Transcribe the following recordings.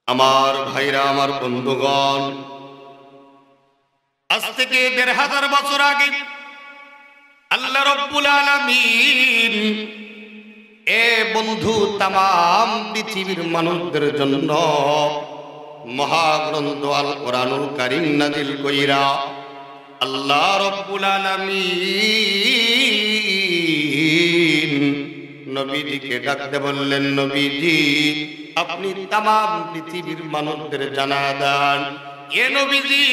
আমার ভাইরা, আমার বন্ধুগণ, আজ থেকে ১৫০০ বছর আগে আল্লাহ রাব্বুল আলামিন এ বন্ধু তামাম পৃথিবীর মানুষদের জন্য মহাগ্রন্থ আল কোরআনুল কারীম নাযিল কইরা আল্লাহ রাব্বুল আলামিন নবীজিকে ডাকতে বললেন, নবীজি আপনি তামাম পৃথিবীর মানুষদের জানা দেন, এ নবীজি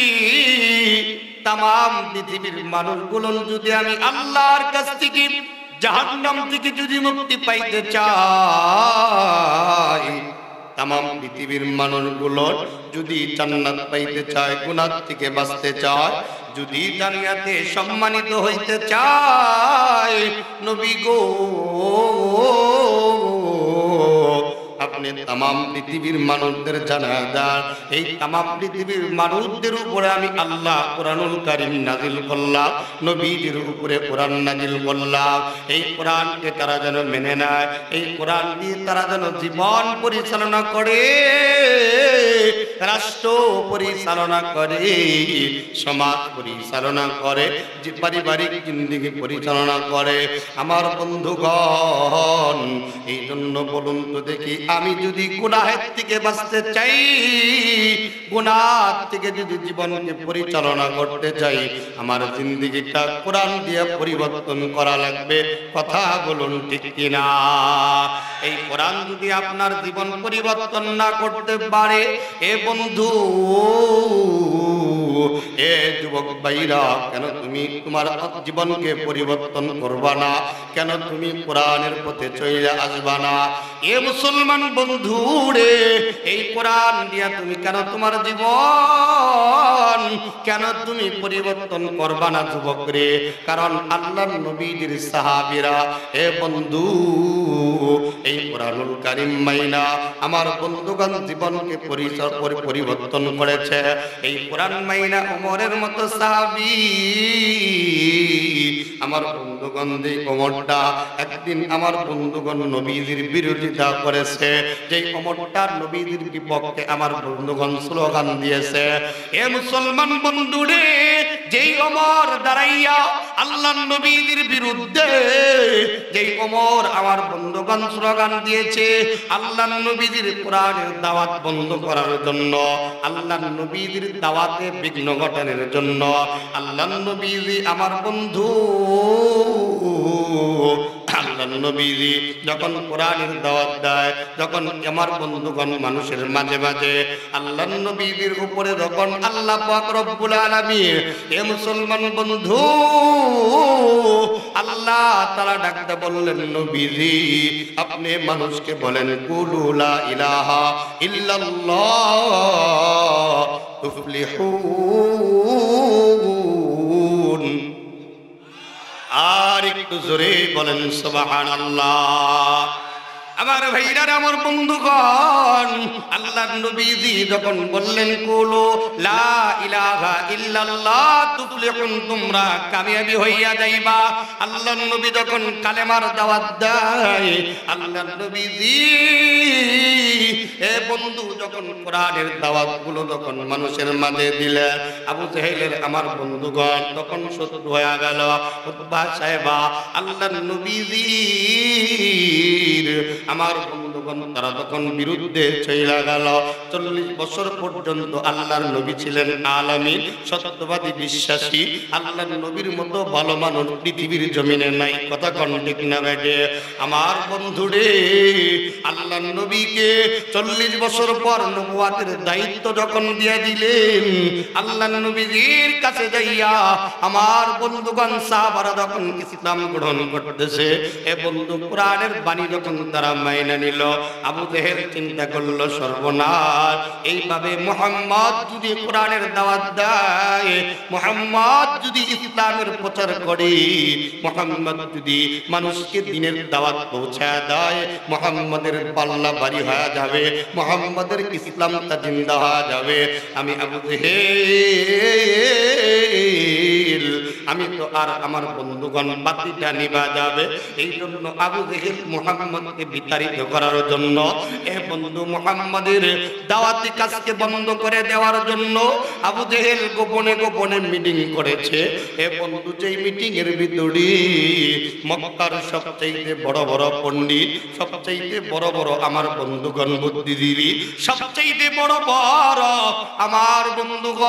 তামাম পৃথিবীর মানুষগুলো যদি আমি আল্লাহর কাছ থেকে জাহান্নাম থেকে যদি মুক্তি পাইতে চাই, তামাম পৃথিবীর মানুষগুলো যদি জান্নাত পাইতে চায়, গুনাহ থেকে বাঁচতে চায়, যদি দুনিয়াতে সম্মানিত হইতে চায়, নবী গো আপনি তামাম পৃথিবীর মানুষদের জানায় দেন, এই তামাম পৃথিবীর মানুষদের উপরে আমি আল্লাহ কোরআনুল কারীম নাযিল করলাম, নবীদের উপরে কোরআন নাযিল করলাম। এই কোরআনকে তারা যেন মেনে নেয়, এই কোরআন দিয়ে তারা যেন জীবন পরিচালনা করে, রাষ্ট্র পরিচালনা করে, সমাজ পরিচালনা করে, যে পারিবারিক জিন্দেগি পরিচালনা করে। আমার বন্ধুগণ, এই জন্য বলুন তো দেখি, আমি যদি গুনাহের থেকে বাঁচতে চাই, গুনাহ থেকে যদি জীবনকে পরিচালনা করতে চাই, আমার জিন্দেগিটা কোরআন দিয়ে পরিবর্তন করা লাগবে। কথা বলুন ঠিক কিনা? এই কোরআন যদি আপনার জীবন পরিবর্তন না করতে পারে, এ বন্ধু, এ যুবক ভাইরা, কেন তুমি তোমার জীবনকে পরিবর্তন করবা না? কেন তুমি কোরআনের পথে চলে আসবা না? এ মুসলমান বন্ধু রে, এই কোরআন দিয়া তুমি কেন তোমার জীবন কেন তুমি পরিবর্তন করবা না যুবক রে? কারণ আল্লাহর নবীর সাহাবীরা, এ বন্ধু, এই কোরআনুল কারীম মাইনা আমার বন্ধুগণ জীবনকে পরিবর্তন করেছে। এই কোরআন মাইনা ওমরের মতো সাহাবী, আমার বন্ধুগণ, যে ওমরটা একদিন আমার বন্ধুগণ নবীজির বিরোধিতা করেছে, যে ওমরটা নবীজির বিপক্ষে আমার বন্ধুগণ স্লোগান দিয়েছে, এ মুসলমান বন্ধুরে, যেই ওমর দাঁড়াইয়া আল্লাহর নবীজির বিরুদ্ধে, যেই ওমর আমার বন্ধুগণ স্লোগান দিয়েছে আল্লাহর নবীজির কোরআনের দাওয়াত বন্ধ করার জন্য, আল্লাহর নবীজির দাওয়াতে বিঘ্ন ঘটানোর জন্য, আল্লাহর নবীজি আমার বন্ধু, আল্লাহর নবীজি যখন কোরআনের দাওয়াত দেয়, যখন আমার বন্ধুগণ মানুষের মাঝে মাঝে আল্লাহর নবীজির উপরে যখন আল্লাহ পাক রব্বুল আলামিন, এ মুসলমান বন্ধু, আল্লাহ তাআলা ডাকতে বললেন, নবীজি আপনি মানুষকে বলেন, কুলু লা ইলাহা ইল্লাল্লাহ তুফলিহুন। আর একটু জোরে বলেন সুবহানাল্লাহ। আমার ভাইরা, আমার বন্ধুগণ, আল্লাহর নবীজি যখন বললেন কুলু লা ইলাহা ইল্লাল্লাহ তুফলিহুন, তোমরা কামিয়াবি হইয়া যাইবা, আল্লাহর নবী যখন কালেমার দাওয়াত দেয়, আল্লাহর নবীজি, এ বন্ধু, যখন কোরআনের দাওয়াতগুলো যখন মানুষের মাঝে দিলেন, আবু জাহেলের আমার বন্ধুগণ তখন শত্রু হয়ে গেল। উতবা সাহেবা আল্লাহর নবীজির আমার বন্ধুগণ তারা তখন বিরুদ্ধে চলে গেল। 40 বছর পর্যন্ত আল্লাহর নবী ছিলেন আলামিন, সত্যবাদী, বিশ্বাসী। আল্লাহর নবীর মতো ভালো মানুষ পৃথিবীর জমিনে নাই। কথা কোন ঠিক না বেটে? আমার বন্ধুরে, আল্লাহর নবীকে 40 বছর পর নবুয়াতের দায়িত্ব যখন দিয়ে দিলেন, আল্লাহর নবীর কাছে যাইয়া আমার বন্ধুগণ সাহাবারা যখন ইসলাম গ্রহণ করতেছে, এ বন্ধু, কোরআনের বাণী যখন তারা মাইনা নিল, আবু জেহেল চিন্তা করলো, সর্বনাশ, এইভাবে মুহাম্মদ যদি কোরআনের দাওয়াত দেয়, মুহাম্মদ যদি ইসলামের প্রচার করে, মুহাম্মদ যদি মানুষকে দ্বীনের দাওয়াত পৌঁছায় দেয়, মুহাম্মদের পাল্লা ভারী হয়ে যাবে, মুহাম্মদের ইসলামটা জিন্দা হয়ে যাবে। আমি আবু জেহেল আমি তো আর আমার বন্ধুগণ বাতিটা নিভা যাবে। এই জন্য আবু জেহেল মুহাম্মদকে বিতাড়িত করার জন্য, এ বন্ধু মুহাম্মাদের দাওয়াতি কাজকে বন্ধ করে দেওয়ার জন্য আবু জেহেল গোপনে গোপনে মিটিং করেছে। এ বন্ধু, যেই মিটিং এর ভিতরে মক্কার সবচেয়ে বড় বড় পণ্ডিত, সবচেয়ে বড় বড় আমার বন্ধুগণ বুদ্ধিজীবী, সবচেয়ে বড় বড় আমার বন্ধুগণ,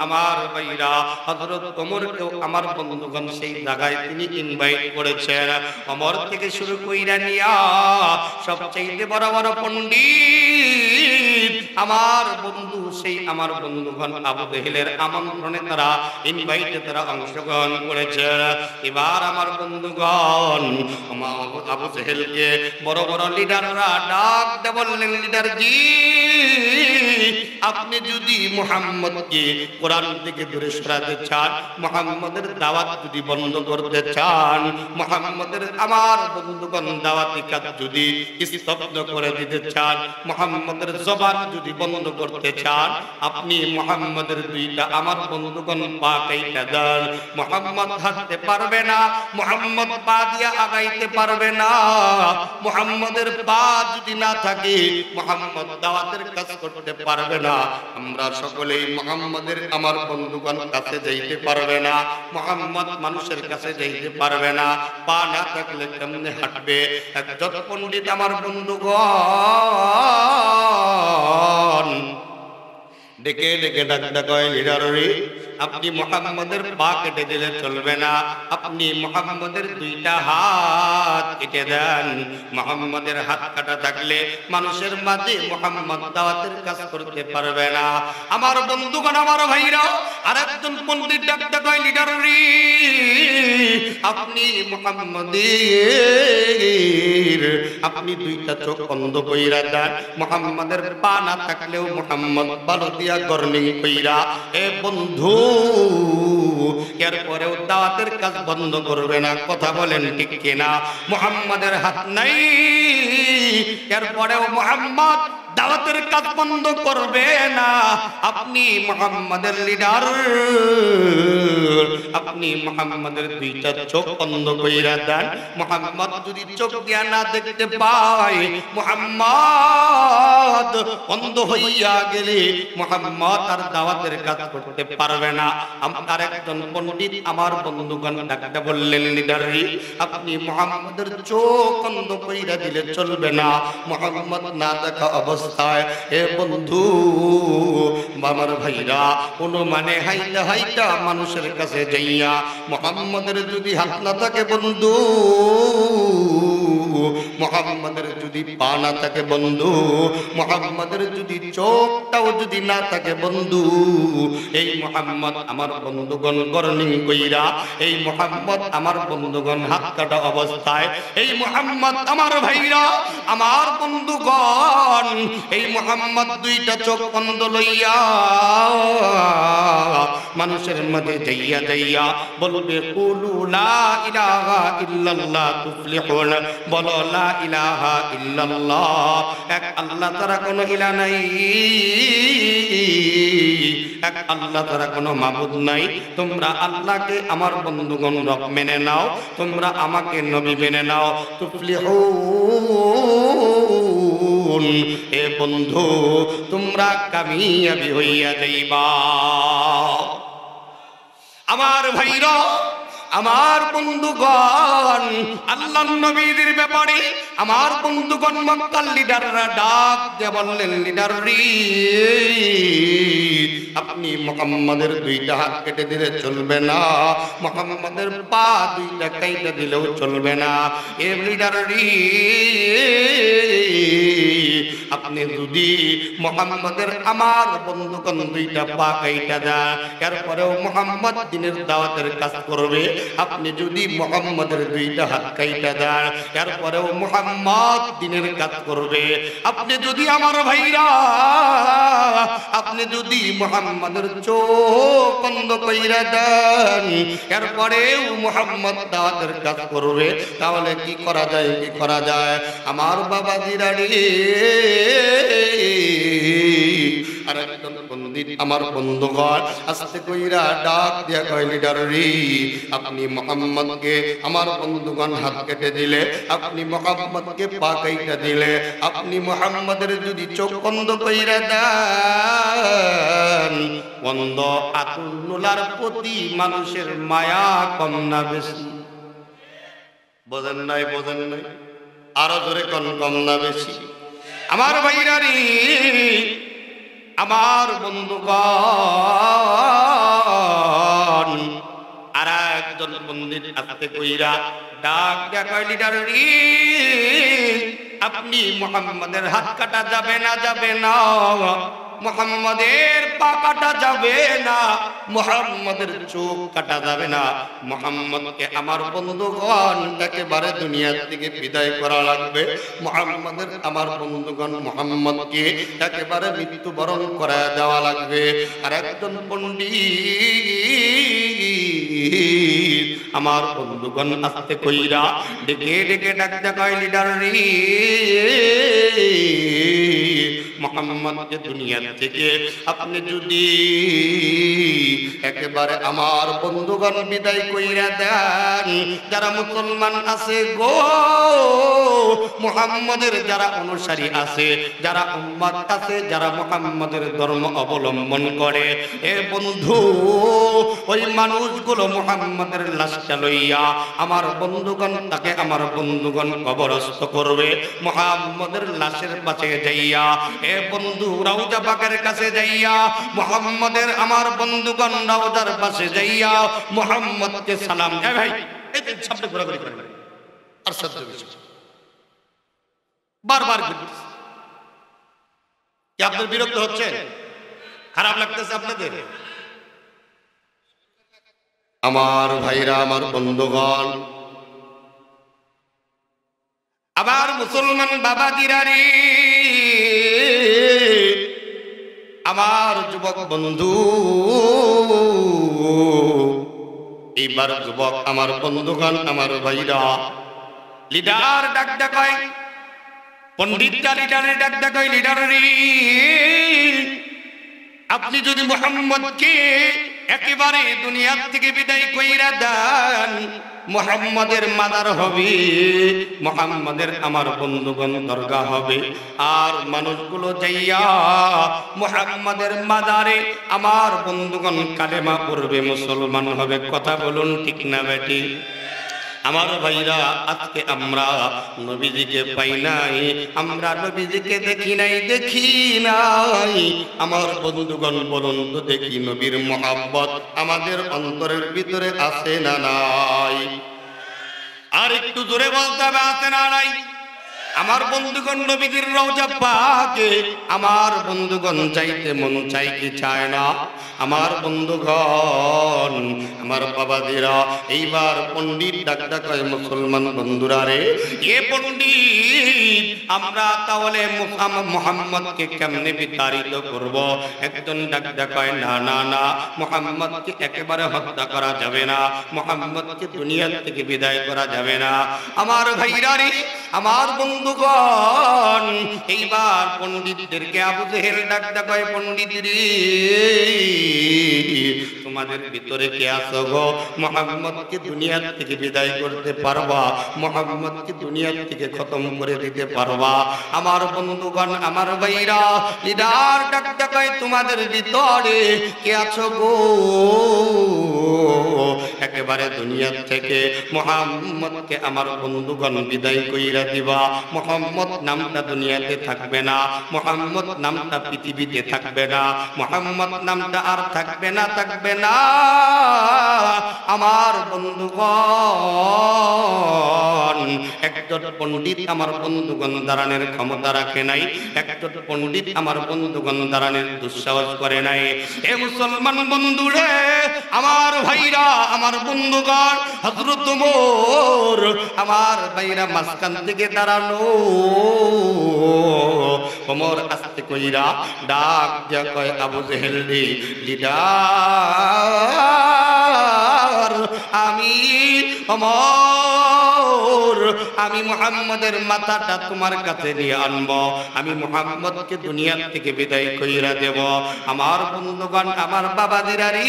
আমার ভাইরা, হযরত ওমরকেও আমার বন্ধুগণ সেই জায়গায় তিনি ইনভাইট করেছেন। ওমর থেকে শুরু কইরা নিয়া সবচেয়ে বড় বড় পণ্ডিত আমার বন্ধু, সেই আমার বন্ধুগণ আবু জেহেলের আমন্ত্রণে তারা ইনভাইটে তারা অংশগ্রহণ করেছেন। এবার আমার বন্ধুগণ আবু জেহেলকে বড় বড় লিডাররা ডাক দিয়ে বললেন, লিডার জি, আপনি যদি মুহাম্মদকে কোরআন থেকে দূরে সরাতে চান, মুহাম্মদের দাওয়াত যদি বন্ধ করতে চান, মুহাম্মদের আমার বন্ধুগণ দাওয়াতি কাজ যদি স্তব্ধ করে দিতে চান, মুহাম্মদের জবান যদি বন্ধ করতে চান, আপনি মুহাম্মদের দুইটা আমার বন্ধুগণ পা কাইটা দেন। মুহাম্মদ হাঁটতে পারবে না, মুহাম্মদ পা দিয়া আগাইতে পারবে না। মুহাম্মদের পা যদি না থাকে, মুহাম্মদ দাওয়াতের কাজ করতে পারবে না। আমরা সকলেই মুহাম্মদের আমার বন্ধুগণ কাছে যাইতে পারবে না। মুহাম্মদ মানুষের কাছে যাইতে পারবে না। পা না থাকলে কেমনে হাঁটবে? একজন পণ্ডিত আমার বন্ধুগণ ডেকে ডেকে ডাক কয়, লিডার রে, আপনি মুহাম্মদের পা কেটে দিলে চলবে না, আপনি মুহাম্মদের দুইটা হাত কেটে দেন। মুহাম্মদের হাত কাটা থাকলে মানুষের মাঝে মুহাম্মদ দাওয়াতের কাজ করতে পারবে না। আমার বন্ধুগণ, আমার ভাইরা, আরেকজন পণ্ডিত ডাকতে কয়, লিডার রে, আপনি মুহাম্মদের আপনি দুইটা চোখ বন্ধ কইরা দেন। মুহাম্মদের পা না থাকলেও মুহাম্মদ বালু দিয়া গর্নিং কইরা, এ বন্ধু, এরপরেও দাওয়াতের কাজ বন্ধ করবে না। কথা বলেন ঠিক কিনা? মুহাম্মাদের হাত নাই, এরপরেও মুহাম্মদ দাওয়াতের কাজ বন্ধ করবে না। আপনি মুহাম্মাদের লিডার, আপনি মুহাম্মাদের দুইটা চোখ বন্ধ কইরা দেন। মুহাম্মদ যদি চোখ দিয়া না দেখতে পায়, মুহাম্মদ অন্ধ হইয়া গেলে মুহাম্মদ আর দাওয়াতের কাজ করতে পারবে না। আমার একজন পণ্ডিত আমার বন্ধুগণ ডাকতে বললেন, লিডার রে, আপনি মুহাম্মাদের চোখ বন্ধ কইরা দিলে চলবে না। মুহাম্মদ না দেখা অবস্থায়, এ বন্ধু, আমার ভাইরা, অনুমানে হাইটা হাইটা মানুষের কাছে যাইয়া মুহাম্মাদের যদি হাত না থাকে বন্ধু, মুহাম্মাদের যদি পা না থাকে বন্ধু, মুহাম্মাদের যদি চোখটাও যদি না থাকে বন্ধু, এই মুহাম্মদ আমার বন্ধুগণ গর্নিং কইরা, এই মুহাম্মদ আমার বন্ধুগণ হাত কাটা অবস্থায়, এই মুহাম্মদ আমার ভাইরা, আমার বন্ধুগণ, এই মুহাম্মদ দুইটা চোখ বন্ধ লইয়া মানুষের মধ্যে যাইয়া যাইয়া বলবে, কুলু লা ইলাহা ইল্লাল্লাহ তুফলিহুন, বলো লা ইলাহা ইল্লাল্লাহ, এক আল্লাহ ছাড়া কোনো ইলাহ নাই, এক আল্লাহ ছাড়া কোনো মাবুদ নাই। তোমরা আল্লাহকে আমার বন্ধুগণ রব মেনে নাও, তোমরা আমাকে নবী মেনে নাও, তুফলিহুন, এ বন্ধু, তোমরা কামিয়াবি হইয়া যাইবা। আমার ভাইরা, আমার বন্ধুগণ, আল্লাহর নবীদের ব্যাপারে আমার বন্ধুগণ মক্কার লিডাররা ডাক দিয়ে বললেন, লিডার রে, আপনি মুহাম্মাদের দুইটা হাত কেটে দিলে চলবে না, মুহাম্মাদের পা দুইটা কেটে দিলেও চলবে না। এ লিডার রে, আপনি যদি মুহাম্মাদের আমার বন্ধুগণ দুইটা পা কেটে দেন, এরপরেও মুহাম্মদ দ্বীনের দাওয়াতের কাজ করবে। আপনি যদি মুহাম্মাদের দুইটা হাত কেটে দেন, এরপরেও মুহাম্মদ দ্বীনের কাজ করবে। আপনি যদি আমার ভাইরা, আপনি যদি মুহাম্মাদের চোখ বন্ধ কইরা দেন, এরপরেও মুহাম্মদ দাওয়াতের কাজ করবে। তাহলে কি করা যায়? কি করা যায়? আমার বাবা জিরাড়ি আর একজন পণ্ডিত আমার বন্ধুগণ আস্তে কইরা ডাক দিয়া কয় লিডার রে আপনি মুহাম্মদকে আমার বন্ধুগণ হাত কেটে দিলে আপনি মুহাম্মদকে পা কাইটা দিলে আপনি মুহাম্মদের যদি চোখ বন্ধ কইরা দেন বন্ধ আতুল্লার প্রতি মানুষের মায়া কম না বেশি বোঝেন নাই আরো জোরে কোন কম না বেশি আমার ভাইরা রে আমার বন্ধুগণ আর একজন পণ্ডিত আস্তে কইরা ডাক দিয়া কয় লিডার রে আপনি মুহাম্মাদের হাত কাটা যাবে না মুহাম্মাদের পা কাটা যাবে না মুহাম্মাদের চোখ কাটা যাবে না মুহাম্মদকে আমার বন্ধুগণ একেবারে দুনিয়া থেকে বিদায় করা লাগবে মুহাম্মাদের আমার বন্ধুগণ মুহাম্মদকে একেবারে মৃত্যুবরণ করা দেওয়া লাগবে আর একজন পণ্ডিত আমার বন্ধুগণ আস্তে কইরা ডেকে ডাক কয় লিডার রে মুহাম্মদকে দুনিয়া থেকে আপনি যদি একেবারে আমার বন্ধুগণ বিদায় কইরা দেন যারা মুসলমান আছে গো মুহাম্মদের যারা অনুসারী আছে যারা উম্মত আছে যারা মুহাম্মদের ধর্ম অবলম্বন করে এ বন্ধু ওই মানুষগুলো মুহাম্মদের লাশটা লইয়া আমার বন্ধুগণ তাকে আমার বন্ধুগণ কবরস্থ করবে মুহাম্মদের লাশের পাশে যাইয়া এ বন্ধু রওজা পাকের কাছে যাইয়া মুহাম্মদের আমার বন্ধুগণ রওজার পাশে যাইয়া মুহাম্মদকে সালাম দেয় ভাই এই যে সামনে ঘোরাঘুরি করে আর সহ্য বিষয় বারবার ঘুরছে কি আপনার বিরক্ত হচ্ছে খারাপ লাগতেছে আপনাদের আমার ভাইরা আমার বন্ধুগণ আবার মুসলমান বাবাজিরা রে আমার যুবক বন্ধু এইবার যুবক আমার বন্ধুগণ আমার ভাইরা লিডার ডাক ডাকায় পণ্ডিতটা লিডারে ডাক ডাকায় লিডার রে আপনি যদি মুহাম্মদকে একেবারে দুনিয়া থেকে বিদায় কইরা দেন মুহাম্মদের মাজার হবে মুহাম্মদের আমার বন্ধুগণ দরগা হবে আর মানুষগুলো যাইয়া মুহাম্মদের মাজারে আমার বন্ধুগণ কালেমা পড়বে মুসলমান হবে কথা বলুন ঠিক না বেটি আমার ভাইরা আজকে আমরা নবীজিকে পাই নাই আমরা নবীজিকে দেখি নাই আমার বন্ধুগণ বলুন তো দেখি নবীর মহব্বত আমাদের অন্তরের ভিতরে আছে না নাই আর একটু জোরে বলতে হবে আছে না নাই আমার বন্ধুগণ নবীজির রওজা পাকে আমার বন্ধুগণ চাইতে মন চাই কি চায় না আমার বন্ধুগণ আমার বাবাজিরা এইবার পণ্ডিত ডাক ডাকায় মুসলমান বন্ধুরা রে এ পণ্ডিত আমরা তাহলে মুহাম্মদকে কেমনে বিতাড়িত করব একজন ডাক ডাকায় না না না মুহাম্মদকে একেবারে হত্যা করা যাবে না মুহাম্মদকে দুনিয়া থেকে বিদায় করা যাবে না আমার ভাইরা রে আমার বন্ধুগণ এইবার পণ্ডিতদেরকে আবু জেহেল ডাক ডাকায় পণ্ডিত রে তোমাদের ভিতরে কে আছো গো মুহাম্মদকে দুনিয়া থেকে বিদায় করতে পারবা মুহাম্মদকে দুনিয়া থেকে খতম করে দিতে পারবা আমার বন্ধুগণ আমার ভাইরা লিডার ডাক ডাকায় তোমাদের ভিতরে কে আছো গো একেবারে দুনিয়া থেকে মুহাম্মদকে আমার বন্ধুগণ বিদায় কইরা দিবা মুহাম্মদ নামটা দুনিয়াতে থাকবে না মুহাম্মদ নামটা পৃথিবীতে থাকবে না মুহাম্মদ নামটা আর থাকবে না আমার বন্ধুগণ একজন পণ্ডিত আমার বন্ধুগণ দাঁড়ানোর ক্ষমতা রাখে নাই একজন পণ্ডিত আমার বন্ধুগণ দাঁড়ানোর দুঃসাহস করে নাই এ মুসলমান বন্ধুরে আমার ভাইরা আমার বন্ধুগণ হযরত ওমর আমার ভাইরা মাঝখান থেকে দাঁড়ানো ওমর আস্তে কইরা ডাক দিয়া কয় আবু জেহেল রে লিডার আমি ওমর আমি মুহাম্মদের মাথাটা তোমার কাছে নিয়ে আনবো, আমি মুহাম্মদকে দুনিয়া থেকে বিদায় কইরা দেব। আমার বন্ধুগণ, আমার বাবাজিরা রে,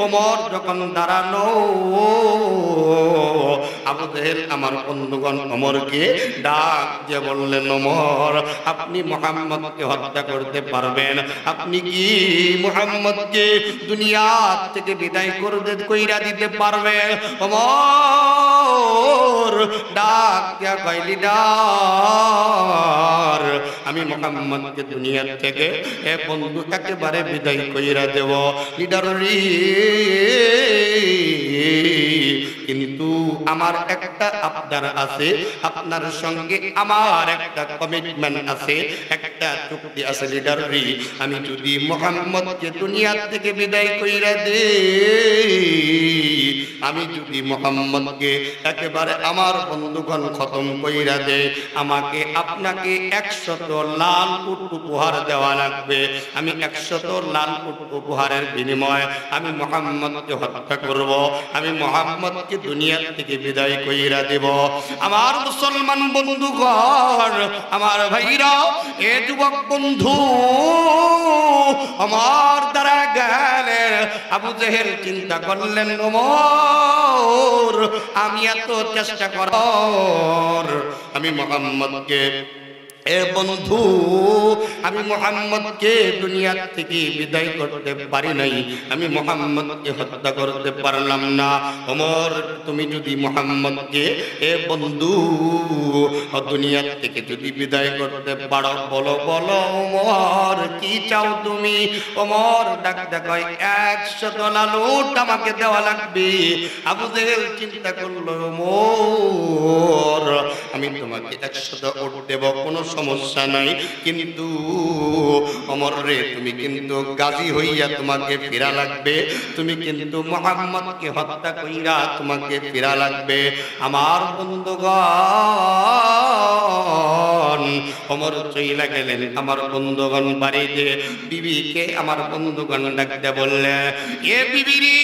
ওমর যখন দাঁড়ানো, আবু জেহেল আমার বন্ধুগণ ওমরকে ডাক দিয়ে বললেন, ওমর আপনি মুহাম্মদকে হত্যা করতে পারবেন? আপনি কি মুহাম্মদকে দুনিয়া থেকে বিদায় কইরা দিতে পারবেন? ওমর ডাক দিয়া কয়, লিডার আমি মুহাম্মদকে দুনিয়া থেকে বন্ধু একেবারে বিদায় কইরা দেব। লিডার রে, কিন্তু আমার একটা আবদার আছে, আপনার সঙ্গে আমার একটা কমিটমেন্ট আছে, একটা চুক্তি আছে। লিডার রে, আমি যদি মুহাম্মদকে দুনিয়া থেকে বিদায় কইরা দেই, আমি যদি মুহাম্মদকে একেবারে আমার বন্ধুগণ খতম কইরা দেই, আমাকে আপনাকে 100 লাল উট উপহার দেওয়া লাগবে। আমি 100 লাল উট উপহারের বিনিময়ে আমি মুহাম্মদকে হত্যা করব, আমি মুহাম্মদকে দুনিয়া থেকে বিদায় কইরা দেব। আমার মুসলমান বন্ধুগণ, আমার ভাইরা, এ যুবক বন্ধু আমার দ্বারা গেলেন। আবু জেহেল চিন্তা করলেন, ওমর আমি এত চেষ্টা করার, আমি মুহাম্মদকে এ বন্ধু আমি মুহাম্মদকে দুনিয়া থেকে বিদায় করতে পারি নাই, আমি মুহাম্মদকে হত্যা করতে পারলাম না। ওমর তুমি যদি মুহাম্মদকে এ বন্ধু দুনিয়া থেকে যদি বিদায় করতে পারো, বলো বলো ওমর কি চাও তুমি? ওমর ডাক কয়, 100 লাল উট আমাকে দেওয়া লাগবে। আবু জেহেল চিন্তা করলো, ওমর আমি তোমাকে 100 উট দেব, কোনো সমস্যা নাই, কিন্তু ওমর রে তুমি কিন্তু গাজী হইয়া তোমাকে ফিরা লাগবে, তুমি কিন্তু মুহাম্মদকে হত্যা কইরা তোমাকে ফিরা লাগবে। আমার বন্ধুগণ, ওমর চইলা গেলেন আমার বন্ধুগণ বাড়িতে। বিবিকে আমার বন্ধুগণ ডাকতে বললে, এ বিবি রে,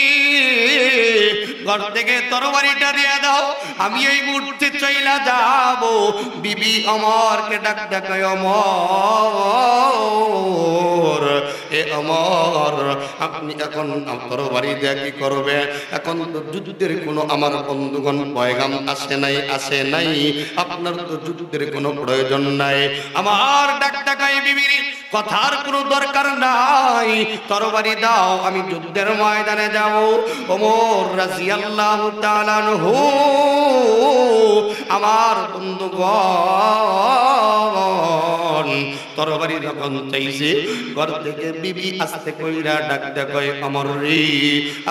ঘর থেকে তরবারিটা দিয়ে দাও, আমি এই মুহূর্তে চইলা যাব। বিবি ওমরকে ডাকতে কয়, ওমর এ ওমর আপনি এখন তরবারি দিয়ে কি করবেন? এখন তো যুদ্ধের কোনো আমার বন্ধুগণ পয়গাম আসে নাই, আপনার তো যুদ্ধের কোনো প্রয়োজন নাই। আমার ডাকটা কয়, বিবির কথার কোনো দরকার নাই, তরবারি দাও, আমি যুদ্ধের ময়দানে যাব। ওমর রাদিয়াল্লাহু তাআলা আনহু আমার বন্ধুগণ তরবারি যখন চাইছে, ঘর থেকে বিবি আস্তে কইরা ডাকতে কয়, ওমর রে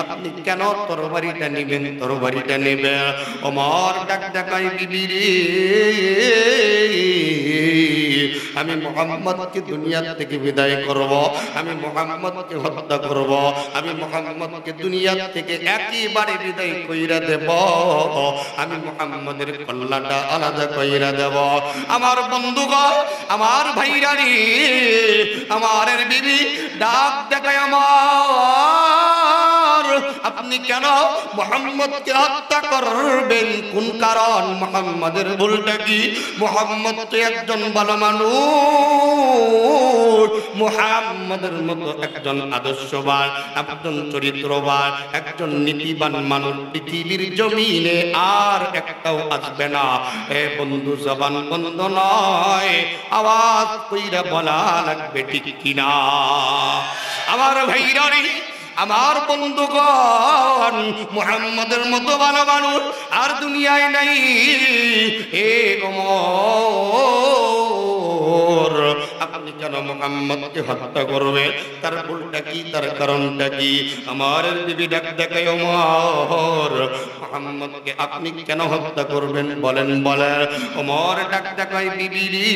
আপনি কেন তরবারিটা নেবেন? তরবারিটা নেবেন? ওমর ডাকতে কয়, বিবি রে আমি মুহাম্মদকে দুনিয়া থেকে বিদায় করব, আমি মুহাম্মদকে হত্যা করব, আমি মুহাম্মদকে দুনিয়া থেকে একেবারে বিদায় কইরা দেব, আমি মুহাম্মদের কল্লাটা আলাদা কইরা দেব। আমার বন্ধুগণ, আমার ভাইরা রে, আমার বিবি ডাক দেখায়, আমার আপনি কেন মুহাম্মদকে হত্যা করবেন? কোন কারণ? মুহাম্মদের ভুলটা কি? মুহাম্মদ তো একজন ভালো মানুষ, মুহাম্মদের মতো একজন আদর্শবান, একজন চরিত্রবান, একজন নীতিবান মানুষ পৃথিবীর জমিনে আর একটাও আসবে না। এ বন্ধু জবান বন্ধ নয়, আওয়াজ কইরা বলা লাগবে ঠিক কিনা? আমার ভাইরা রে, আমার বন্ধুগণ, মুহাম্মদের মতো ভালো মানুষ আর দুনিয়ায় নাই। এ ওমর আপনি কেন মুহাম্মদকে হত্যা করবেন? তার ভুলটা কি? তার কারণটা কি? আমার বিবি ডাক দেখায়, ওমর মুহাম্মদকে আপনি কেন হত্যা করবেন বলেন বলেন। ওমর ডাক দেখায়, বিবি রে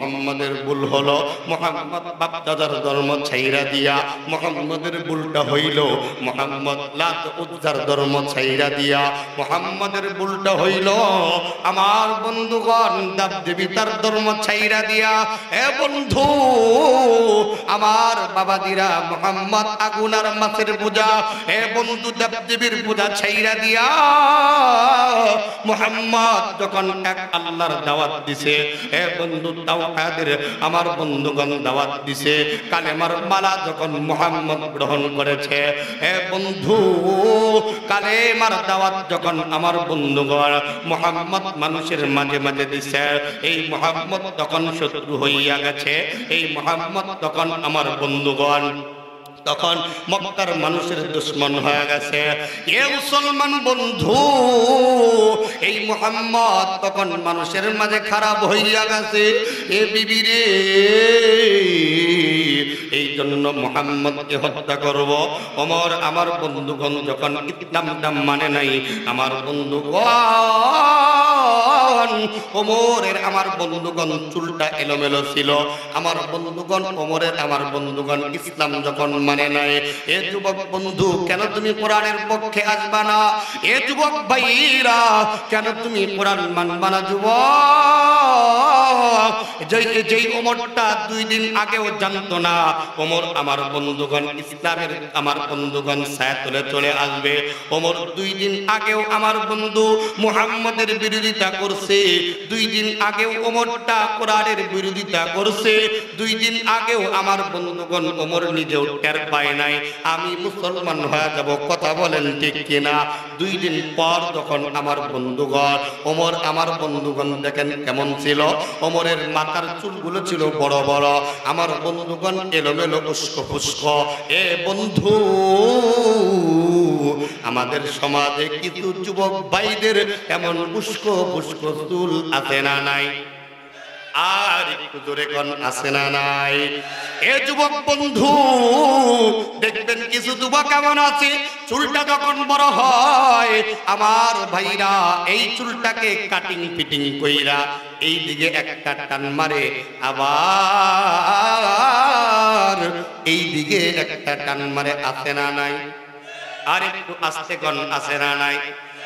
মুহাম্মাদের ভুল হলো মুহাম্মদ বাপদাদার ধর্ম ছাইরা দিয়া মুহাম্মাদের ভুলটা হইল মুহাম্মদ লাত উজ্জার ধর্ম ছাইরা দিয়া মুহাম্মাদের ভুলটা হইল আমার বন্ধুগণ দেবদেবিতার ধর্ম ছাইরা দিয়া এ বন্ধু আমার বাবাদিরা মুহাম্মদ আগুনার মাছের পূজা এ বন্ধু দেবদেবীর পূজা ছাইরা দিয়া মুহাম্মদ যখন এক আল্লাহর দাওয়াত দিছে এ বন্ধু তাওহীদের আমার বন্ধুগণ দাওয়াত দিছে কালেমার মালা যখন মুহাম্মদ গ্রহণ করেছে এ বন্ধু কালেমার দাওয়াত যখন আমার বন্ধুগণ মুহাম্মদ মানুষের মাঝে মাঝে দিছে এই মুহাম্মদ তখন শত্রু হইয়া গেছে এই মুহাম্মদ তখন আমার বন্ধুগণ তখন মক্কার মানুষের দুশমন হয়ে গেছে এ মুসলমান বন্ধু এই মুহাম্মদ তখন মানুষের মাঝে খারাপ হইয়া গেছে এ বিবি রে এই জন্য মুহাম্মদকে হত্যা করব ওমর আমার বন্ধুগণ যখন ইসলামটা মানে নাই আমার বন্ধুগণ ওমরের আমার বন্ধুগণ চুলটা এলোমেলো ছিল আমার বন্ধুগণ ওমরের আমার বন্ধুগণ ইসলাম যখন মানে নাই এ যুবক বন্ধু কেন তুমি কোরআনের পক্ষে আসবা না এ যুবক ভাইরা কেন তুমি কোরআন মানবা না যুবক যেই ওমরটা 2 দিন আগেও জানতো না ওমর আমার বন্ধুগণ ইসলামের আমার বন্ধুগণ ছায়াতলে চলে আসবে ওমর 2 দিন আগেও আমার বন্ধু মুহাম্মাদের বিরোধিতা করছে 2 দিন আগেও ওমরটা কোরআনের বিরোধিতা করছে 2 দিন আগেও আমার বন্ধুগণ ওমর নিজেও টের পায় নাই আমি মুসলমান হয়ে যাব কথা বলেন ঠিক কিনা 2 দিন পর যখন আমার বন্ধুগণ ওমর আমার বন্ধুগণ দেখেন কেমন ছিল ওমরের মাথার চুলগুলো ছিল বড় বড় আমার বন্ধুগণ এলোমেলো উস্কো ফুস্কো এ বন্ধু আমাদের সমাজে কিছু যুবক ভাইদের এমন উস্কো ফুস্কো চুল আছে না নাই আর একটু জোরে কোন আছে না নাই এ যুবক বন্ধু দেখবেন কিছু যুবক কেমন আছে চুলটা যখন বড় হয় আমার ভাইরা এই চুলটাকে কাটিং ফিটিং কইরা এই দিকে একটা টান মারে আবার এই দিকে একটা টান মারে আছে না নাই আর একটু আস্তে কোন আছে না নাই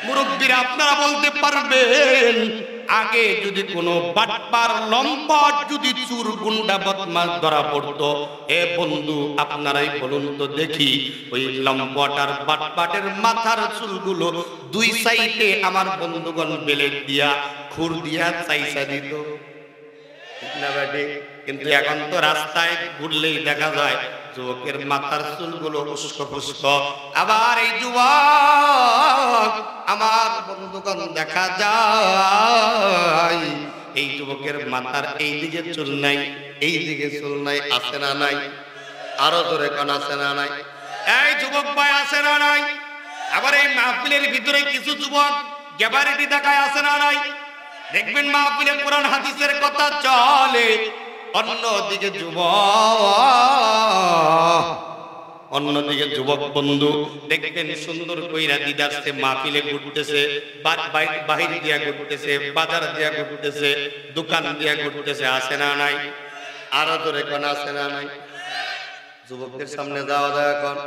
মুরব্বীরা আপনারা বলতে পারবেন আগে যদি কোনো বাটপার লম্পট যদি চুর গুন্ডা বদমাশ ধরা পড়তো এ বন্ধু আপনারাই বলুন তো দেখি ওই লম্পট আর বাটপাটের মাথার চুলগুলো 2 সাইডে আমার বন্ধুগণ বেলেট দিয়া খুর দিয়া চাইসা দিত না বাড়ি কিন্তু এখন তো রাস্তায় ঘুরলেই দেখা যায় যুবকের মাথার চুলগুলো উস্কো ফুস্কো আবার এই যুবক আমার বন্ধুগণ দেখা যায় এই যুবকের মাথার এই দিকে চুল নাই এই দিকে চুল নাই আছে না নাই আরো জোরে কোন আছে না নাই এই যুবক ভাই আছে না নাই আবার এই মাহফিলের ভিতরে কিছু যুবক গ্যাবারিটি দেখায় আছে না নাই দেখবেন মাহফিলে কোরআন হাদিসের কথা চলে অন্যদিকে যুবক বন্ধু দেখবেন সুন্দর কইরা দিদারছে মাহফিলে ঘুরতেছে বাহির দিয়া ঘুরতেছে বাজার দিয়া ঘুরতেছে দোকান দিয়া ঘুরতেছে আছে না নাই আরো জোরে কোন আছে না নাই যুবকদের সামনে যাওয়া যায় এখন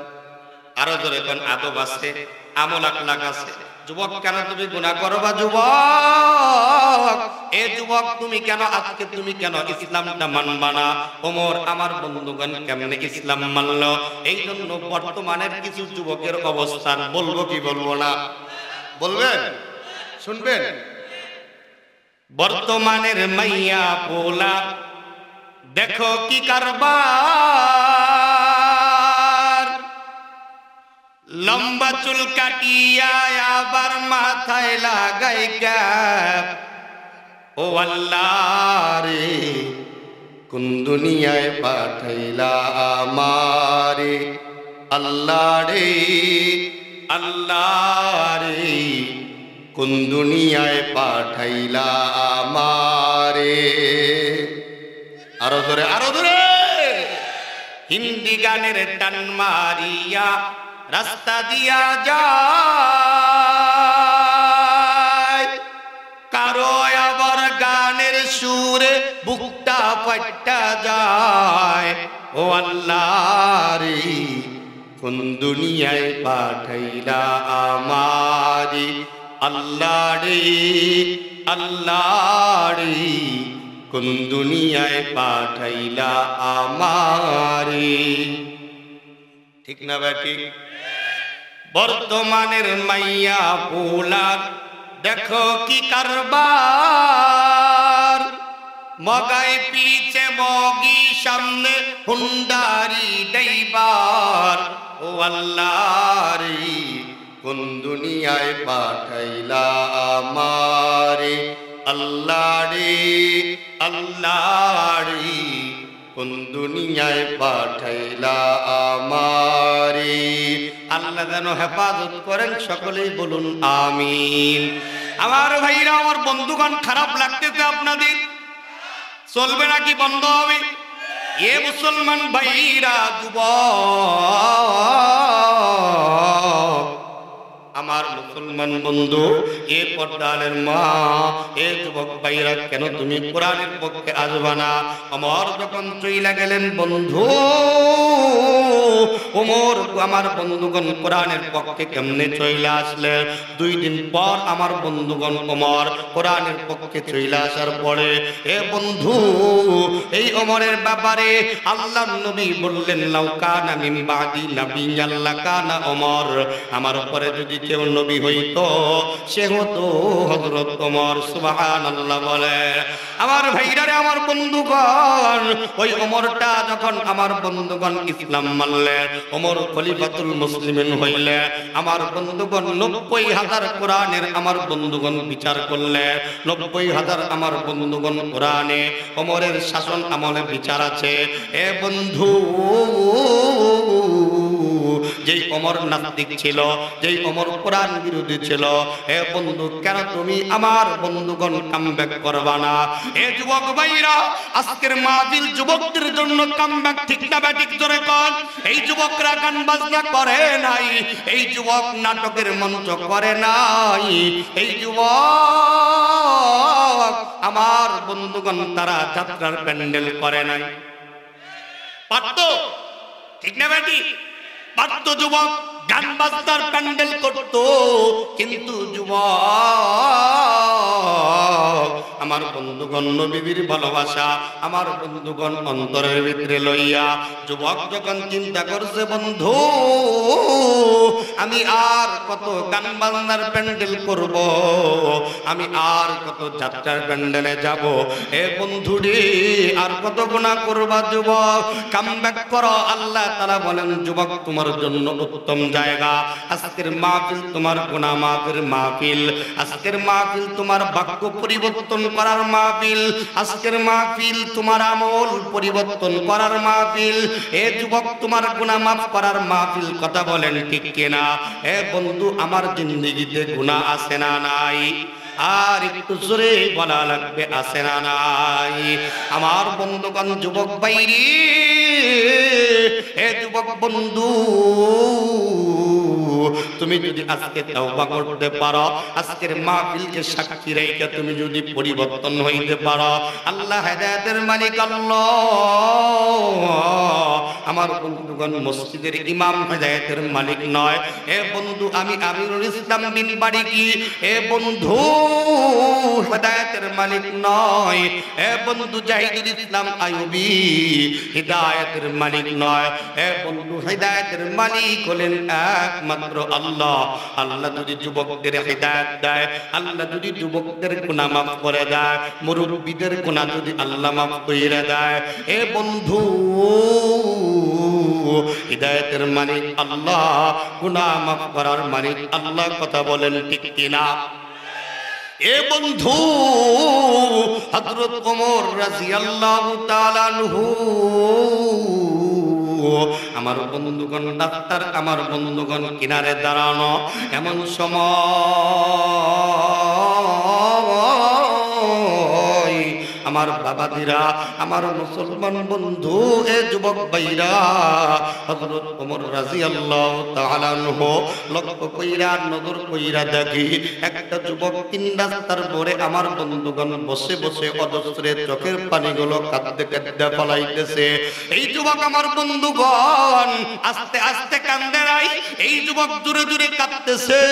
আরো জোরে কোন আদব আছে আমল আখলাক আছে যুবক কেন তুমি গুনাহ করবা যুবক এ যুবক তুমি কেন আজকে তুমি কেন ইসলামটা মানবা না ওমর আমার বন্ধুগণ কেমনে ইসলাম মানলো এই জন্য বর্তমানের কিছু যুবকের অবস্থান বলবো কি বলবো না বলবেন শুনবেন বর্তমানের মাইয়া পোলা দেখো কি কারবার লম্বা চুল কাটিয়া আবার মাথায় লাগাই ক্যাপ ও আল্লাহ রে কোন দুনিয়ায় পাঠাইলা আমারে আল্লাহ রে কোন দুনিয়ায় পাঠাইলা আমারে আরো ধরে হিন্দি গানের টান মারিয়া রাস্তা দিয়া যায় কারো আবার গানের সুরে বুকটা ফাটা যায়, ও আল্লাহ রে কোন দুনিয়ায় পাঠাইলা আমারি, আল্লাহ রে আল্লাহ রে কোন দুনিয়ায় পাঠাইলা আমারি। ঠিক না বেটি? বর্তমানের মাইয়া পোলার দেখো কি কারবার, মগাই পিছে মগি সামনে হুন্ডারি ড্রাইভার, ও আল্লাহ রে কোন দুনিয়ায় পাঠাইলা আমারে, আল্লাহ রে আল্লাহ রে কোন দুনিয়ায় পাঠাইলা আমারে। আল্লাহ যেন হেফাজত করেন, সকলেই বলুন আমিন। আমার ভাইরা, আমার বন্ধুগণ, খারাপ লাগতেছে আপনাদের? চলবে নাকি বন্ধ হবে? এ মুসলমান ভাইরা, যুবক আমার মুসলমান বন্ধু, এ পর্দালের মা, এ যুবক ভাইরা, কেন তুমি কোরআনের পক্ষে আসবা না? আমার যখন চইলা গেলেন বন্ধু ওমর, আমার বন্ধুগণ কোরআনের পক্ষে কেমনে চইলা আসলে? 2 দিন পর আমার বন্ধুগণ ওমর কোরআনের পক্ষে চইলা আসার পরে, এ বন্ধু এই ওমরের ব্যাপারে আল্লাহর নবী বললেন, লাউ কানা মিন বাদি নাবিয়্যান লাকানা ওমর, আমার উপরে যদি কেউ নবী হইতো সে হতো হযরত ওমর। সুবহানাল্লাহ বলে। আমার ভাইরা রে, আমার বন্ধুগণ, ওই ওমরটা যখন আমার বন্ধুগণ ইসলাম মানলেন, ওমর খলিফাতুল মুসলিমিন হইলে, আমার বন্ধুগণ 90,000 কোরআনের আমার বন্ধুগণ বিচার করলেন। 90,000 আমার বন্ধুগণ কোরআনে ওমরের শাসন আমলে বিচার আছে। এ বন্ধু, যেই ওমর নাস্তিক ছিল, যেই ওমর কোরআন বিরোধী ছিল, এ বন্ধু কেন তুমি আমার বন্ধুগণ কামব্যাক করবা না? এ যুবক ভাইরা, আজকের মাহফিল যুবকদের জন্য কামব্যাক, ঠিক না ব্যাটিক জোরে কোন? এই যুবকরা গান বাজনা করে নাই, এই যুবক নাটকের মঞ্চ করে নাই, এই যুবক আমার বন্ধুগণ তারা যাত্রার প্যান্ডেল করে নাই। পারত? ঠিক না ব্যাটি? পারত যুবক গান বাজনার প্যান্ডেল করত, কিন্তু যুবক আমার বন্ধুগণ নবীর ভালোবাসা আমার বন্ধুগণ অন্তরের ভিতরে লইয়া যুবক যখন চিন্তা করছে, বন্ধু আমি আর কত গান বাজনার প্যান্ডেল করব, আমি আর কত যাত্রার প্যান্ডেলে যাব, এ বন্ধু রে আর কত গুনাহ করবা যুবক, কামব্যাক করো। আল্লাহ তাআলা বলেন, যুবক তোমার জন্য উত্তম জায়গা, আজকের মাহফিল তোমার গুনাহ মাফের মাহফিল, আজকের মাহফিল তোমার ভাগ্য পরিবর্তন করার মাহফিল, আজকের মাহফিল তোমার আমল পরিবর্তন করার মাহফিল, এ যুবক তোমার গুনাহ মাফ করার মাহফিল। কথা বলেন ঠিক কিনা? এ বন্ধু, আমার জিন্দেগিতে গুনাহ আছে না নাই? আর একটু জোরে বলা লাগবে, আছে না নাই? আমার বন্ধুগণ, যুবক ভাইরি, এ যুবক বন্ধু, তুমি যদি আজকে তওবা করতে পারো, আজকের মাহফিলকে সাক্ষী রেখে তুমি যদি পরিবর্তন হইতে পারো, আল্লাহ হেদায়েতের মালিক আল্লাহ। আমার বন্ধুগণ, মসজিদের ইমাম হেদায়েতের মালিক নয়। এ বন্ধু, আমি আমিরুল ইসলাম বিন বাড়ি, এ বন্ধু হেদায়েতের মালিক নয়। এ বন্ধু, জাহিদুল ইসলাম আইয়ুবী হেদায়েতের মালিক নয়। এ বন্ধু, হেদায়েতের মালিক হলেন একমাত্র আল্লাহ। আল্লাহ যদি যুবকদের হেদায়েত দেয়, আল্লাহ যদি যুবকদের গুনাহ মাফ করে দেয়, মুরব্বিদের গুনাহ যদি আল্লাহ মাফ করে দেয়, এ বন্ধু হিদায়াতের মালিক আল্লাহ, গুনাহ মাফ করার মালিক আল্লাহ। কথা বলেন ঠিক কিনা? এ বন্ধু, হযরত ওমর রাদিয়াল্লাহু তাআলা আনহু, আমার বন্ধুগণ ডাক্তার, আমার বন্ধুগণ কিনারে দাঁড়ানো, এমন সময় আমার বাবাদিরা, আমার মুসলমান বন্ধু, এ যুবক ভাইরা, হযরত ওমর রাদিয়াল্লাহু তাআলা আনহু লক্ষ্য কইরা নজর কইরা দেখি একটা যুবক তিন রাস্তার মোড়ে আমার বন্ধুগণ বসে বসে অজস্রে চোখের পানিগুলো কাঁদতে কাঁদতে ফলাইতেছে। এই যুবক আমার বন্ধুগণ আস্তে আস্তে কান্দে নাই, এই যুবক জোরে জোরে কাঁদতেছে।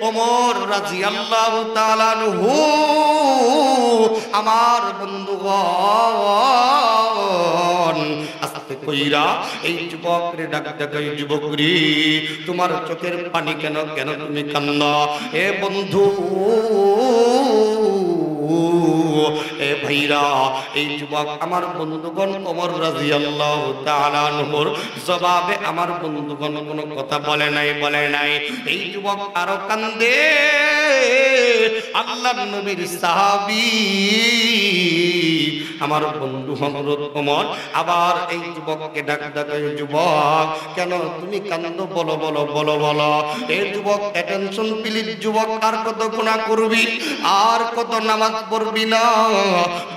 ওমর রাদিয়াল্লাহু তাআলা আনহু আমার বন্ধুগণ আস্তে কইরা এই যুবকরে ডাক ডাক, যুবক রে তোমার চোখের পানি কেন, কেন তুমি কান্না? এ বন্ধু, এ ভাইরা, এই যুবক আমার বন্ধুগণ ওমর রাদিয়াল্লাহু তাআলা আনহুর জবাবে আমার বন্ধুগণ কোনো কথা বলে নাই। এই যুবক আরো কান্দে। আল্লাহর নবীর সাহাবী আমার বন্ধু হযরত ওমর আবার এই যুবককে ডাক ডাক, যুবক কেন তুমি কান্দো, বলো বলো বলো বলো। এই যুবক অ্যাটেনশন প্লিজ, যুবক আর কত গুনাহ করবি, আর কত নামাজ পড়বি না,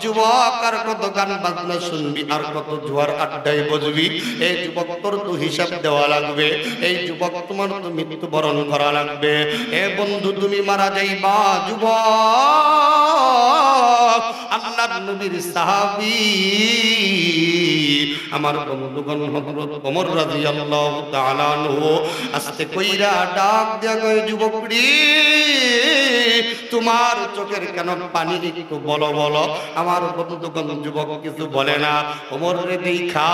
যুবক আর কত গান বাজনা শুনবি, আর কত জুয়ার আড্ডায় বসবি। এই যুবক তোর তো হিসাব দেওয়া লাগবে, এই যুবক তোমার তো মৃত্যুবরণ করা লাগবে। এ বন্ধু তুমি মারা যাইবা। যুবক আল্লাহর নবীর সাহাবী আমার বন্ধুগণ হযরত ওমর রাদিয়াল্লাহু তাআলা আনহু আস্তে কইরা ডাক দিয়া কয়, যুবক রে তোমার চোখের কেন পানি, একটু বলো বলো। আমার বন্ধুগণ যুবক কিছু বলে না। ওমর রে দেখা,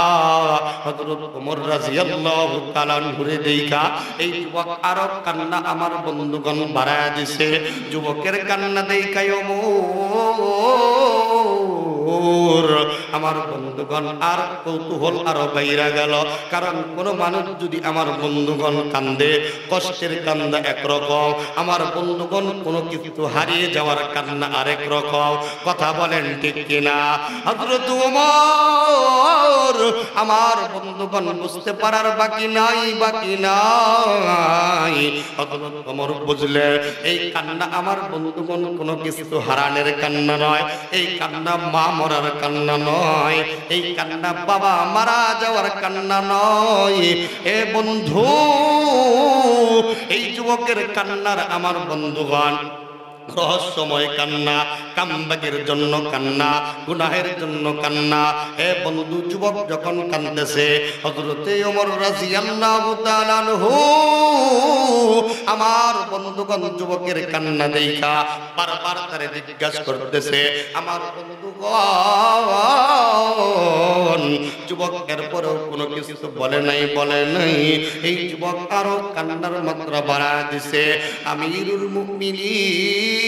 হযরত ওমর রাদিয়াল্লাহু তাআলা আনহু রে দেখা এই যুবক আরো কান্না আমার বন্ধুগণ বাড়ায়া দিছে। যুবকের কান্না দেখায় ওমর আমার বন্ধুগণ আর কৌতূহল আরো বাইরা গেল। কারণ কোন মানুষ যদি আমার বন্ধুগণ কান্দে, কষ্টের কান্না একরকম, আমার বন্ধুগণ কোনো কিছু হারিয়ে যাওয়ার কান্না আরেক রকম। কথা বলেন ঠিক কিনা? হযরত ওমর আমার বন্ধুগণ বুঝতে পারার বাকি নাই। হযরত ওমর বুঝলে এই কান্না আমার বন্ধুগণ কোনো কিছু হারানোর কান্না নয়, এই কান্না মা মরার কান্না নয়, এই কান্না বাবা মারা যাওয়ার কান্না নয়। এ বন্ধু, এই যুবকের কান্নার আমার বন্ধুগণ রহস্যময় কান্না, কামবাগের জন্য কান্না, গুনাহের জন্য কান্না। এ বন্ধু, যুবক যখন কাঁদতেছে হযরতে ওমর রাদিয়াল্লাহু তাআলা আনহু আমার বন্ধুগণ যুবকের কান্না দেখা বারবার তারে জিজ্ঞাসা করতেছে। আমার বন্ধুগণ যুবক এরপরেও কোনো কিছু বলে নাই। এই যুবক আরো কান্নার মাত্রা বাড়ায় দিছে। আমিরুল মুমিনিন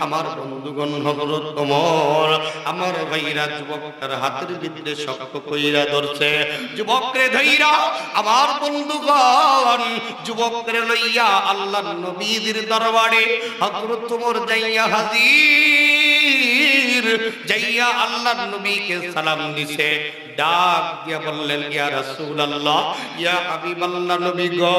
আমার বন্ধুগণ হযরত ওমর আমার ভাইরা যুবকটার হাতের ভিতরে শক্ত কইরা ধরছে। যুবকরে ধইরা আমার বন্ধুগণ যুবকরে লইয়া আল্লাহর নবীর দরবারে হযরত ওমর যাইয়া হাজির, যাইয়া আল্লাহর নবীকে সালাম দিছে। ডাক দিয়া বললেন, ইয়া রাসূলুল্লাহ, ইয়া হাবিবাল্লাহ নবী গো।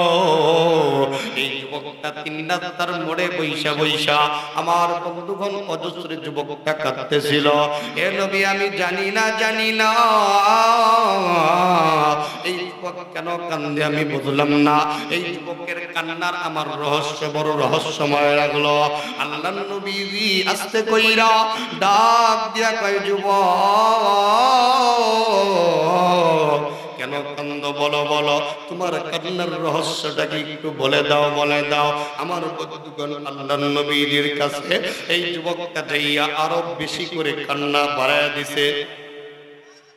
এই যুবকটা তিন রাস্তার মোড়ে বৈশা বৈশা আমার বন্ধুগণ অজস্র যুবকটা কাঁদতেছিল। এ নবী আমি জানি না এই যুবক কেন কান্দে আমি বুঝলাম না। এই যুবকের কান্নার আমার রহস্য বড় রহস্যময় লাগলো। আল্লাহর নবী আস্তে কইরা ডাক দিয়া কয়, যুবক কেন কান্দো বলো বলো, তোমার কান্নার রহস্যটা কি একটু বলে দাও। আমার বন্ধুগণ আল্লাহর নবীর কাছে এই যুবকটা যাইয়া আরো বেশি করে কান্না বাড়ায়া দিছে।